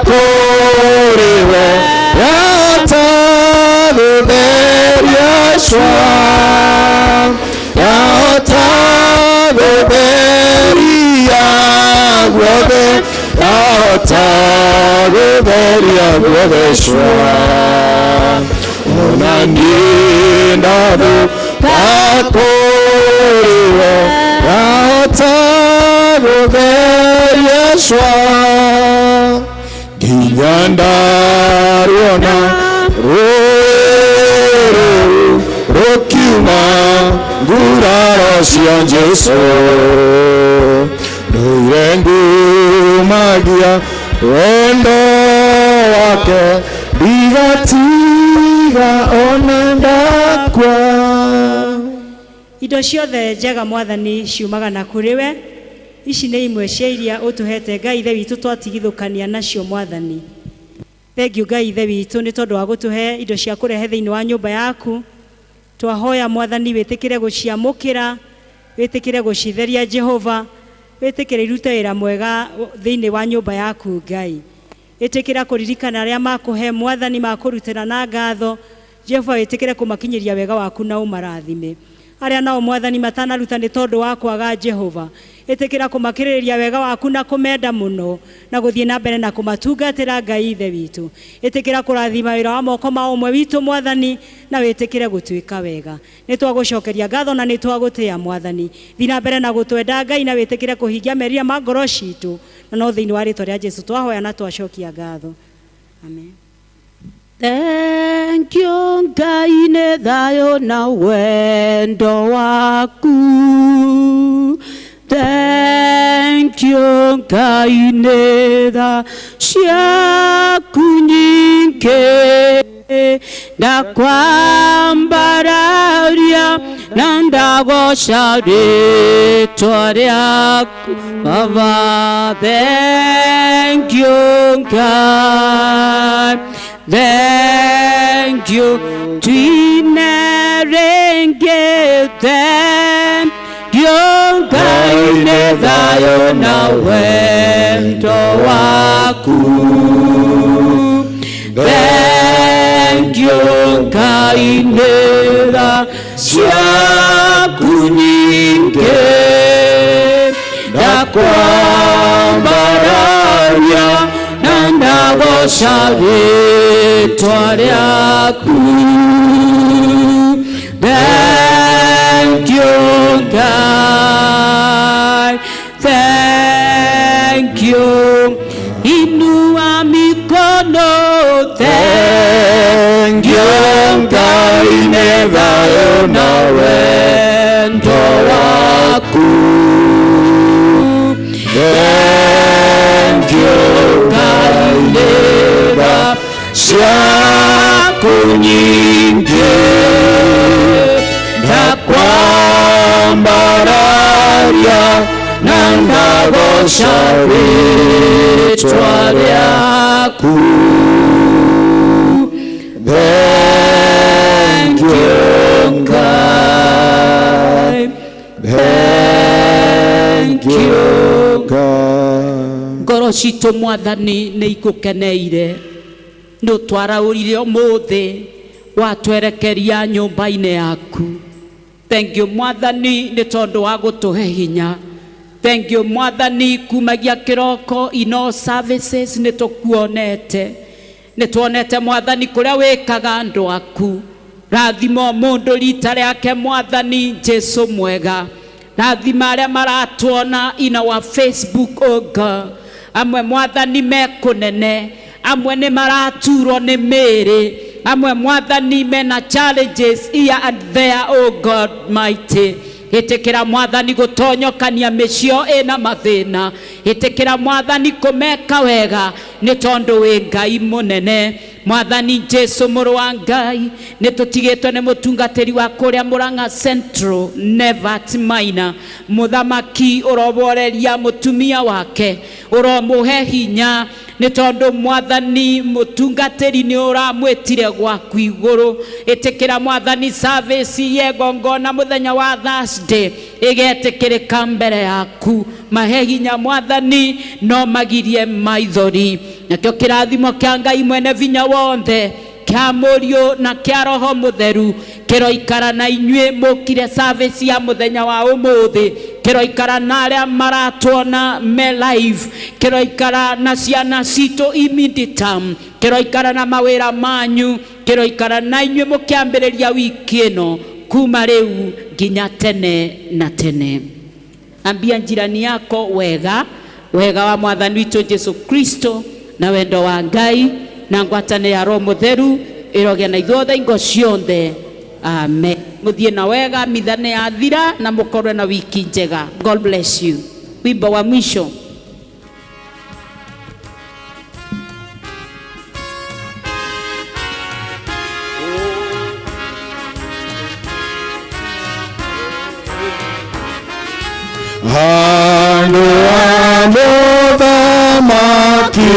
Speaker 1: kũrĩ we, yahota gũtheria cua, yahota gũtheria guothe, yahota gũtheria guothe cua, ona niĩ ndathũka kũrĩ we, yahota gũtheria cua. Nginya ndaruona rũĩ rũkiuma nguraro cia Jesũ, ndũire ngumagia wendo wake, ndigatiga ona ndakua.
Speaker 5: Indo ciothe njega Mwathani ciumaga na kũrĩ we. Ici nĩ imwe cia iria ũtũhete Ngai ithe witũ twatigithũkania nacio Mwathani. Thengiũ Ngai ithe witũ nĩ tondũ wa gũtũhe indo cia kũrehe thĩinĩ wa nyũmba yaku. Twahoya Mwathani wĩtĩkĩre gũciamũkĩra, wĩtĩkĩre gũcitheria Jehova, wĩtĩkĩre irute wĩra mwega thĩinĩ wa nyũmba yaku Ngai. Wĩtĩkĩra kũririkana arĩa makũhe Mwathani makũrutĩra na ngatho. Jehova wĩtĩkĩre kũmakinyĩria wega waku na ũmarathime. Arĩa nao Mwathani matanaruta nĩ tondũ wa kwaga Jehova, ĩtĩkĩra kũmakĩrĩrĩria wega waku na kũmenda mũno na gũthiĩ na mbere na kũmatungatĩra Ngai ithe witũ. Ĩtĩkĩra kũrathima wĩra wa moko ma ũmwe witũ Mwathani, na wĩtĩkĩre gũtuĩka wega. Nĩ twagũcokeria ngatho na nĩ twagũtĩĩa Mwathani. Thiĩ na mbere na gũtwenda Ngai, na wĩtĩkĩre kũhingia merirĩria ma ngoro citũ, na no thĩinĩ wa rĩĩtwa rĩa Jesũ twahoya na twacokia ngatho. Amen.
Speaker 2: Thank you Ngai nĩ thayũ na wendo waku. Thank you Ngai nĩ tha ciaku nyingĩ, ndakwambararia na ndagoca rĩĩtwa rĩaku Baba. Thank you Ngai, thank you twine rĩngĩ. Thank you Ngai. Ngai-inĩ thayũ na wendo waku. Thank you Ngai-inĩ tha ciaku nyingĩ ndakwambararia na ndagoca rĩĩtwa rĩaku. Thank you God, thank you. Inua mikono. Thank you Ngai-inĩ thayũ na wendo waku. Thank you Ngai-inĩ tha ciaku nyingĩ ndakwambararia na ndagoca rĩĩtwa rĩaku. Thank you God, thank you God. Ngoro citũ Mwathani nĩ igũkeneire nĩ ũtwaraũrire ũmũthĩ watwerekeria nyũmba-inĩ yaku. Thank you Mwathani nĩ tondũ wa gũtũhe hinya. Thank you Mwathani kumagia kĩroko ino services nĩ tũkuonete. Nĩ tuonete Mwathani kũrĩa wĩkaga andũ aku. Rathimo mũndũ rita rĩake Mwathani Jesu mwega. Rathima arĩa maratuona in our Facebook oh God. Amwe Mwathani mekũnene. Amwe nĩ maraturwo nĩ mĩĩrĩ. Amwe Mwathani mena challenges here and there oh God mighty. Ĩtĩkĩra Mwathani gũtonyokania mĩcio ĩna mathĩna. Ĩtĩkĩra Mwathani kũmeka wega nĩ tondũ wĩ Ngai mũnene. Mwathani Jesu mũrũ wa Ngai nĩ tũtigĩtwo nĩ mũtungatĩri wa kũrĩa Murang'a Central Nevat Maina. Mũthamaki ũroboreria mũtumia wake ũromũhe hinya nĩ tondũ Mwathani mũtungatĩri nĩ ũramwĩtire gwaku igũrũ. Ĩtĩkĩra Mwathani service yegongona mũthenya wa Thursday ĩgetĩkĩrĩka mbere yaku. Mahe hinya Mwathani no magirie maithori. Nakĩo kĩrathimo kĩa Ngai mwene vinya wothe kĩa Mũriũ na kĩa Roho Mũtheru kĩroikara na inyuĩ mũkire service ya mũthenya wa ũmũthĩ. Kĩroikara na arĩa maratuona me live. Kĩroikara na ciana citũ immediate. Kĩroikara na mawĩra manyu. Kĩroikara na inyuĩ mũkĩambĩrĩria wiki ĩno kuma rĩu nginya tene na tene. Ambia jirani yako wega wa Mwathani witũ Jesu Kristo na wendo wa Ngai na ngwatanĩro ya Roho Mũtheru ĩroge na ithuothe ingo ciothe. Amen. Mũthiĩ na wega, mithane ya thira na mũkorwe na wiki njega. God bless you. Wimbo wa mwisho.
Speaker 1: Handũ wa mũthamaki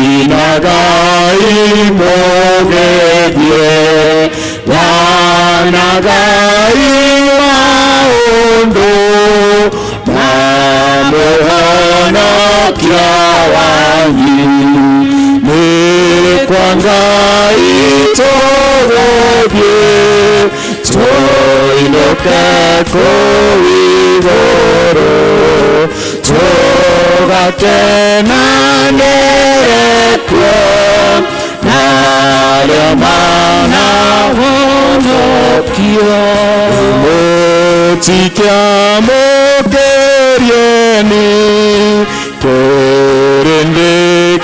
Speaker 1: inagai mũgethie wanagai maũndũ na mũhonokia wanyu nĩ kwa Ngai tũgũthiĩ tũinũke kũu igũrũ tũgakenanĩre kuo na arĩa manahonokio. Mũtikĩamũkĩrieni kĩrĩndĩ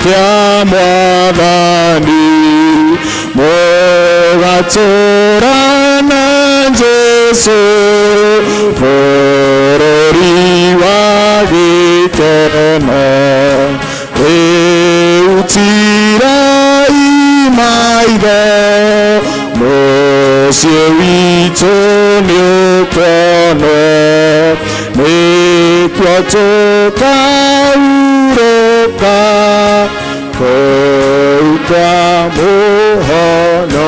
Speaker 1: kĩa Mwathani mũgatũũrana Jesu bũrũri wa gĩkeno. Rĩutirai maitho mũciĩ witũ nĩũkonwo nĩkuo tũkaurũka kũu kwa mũhono.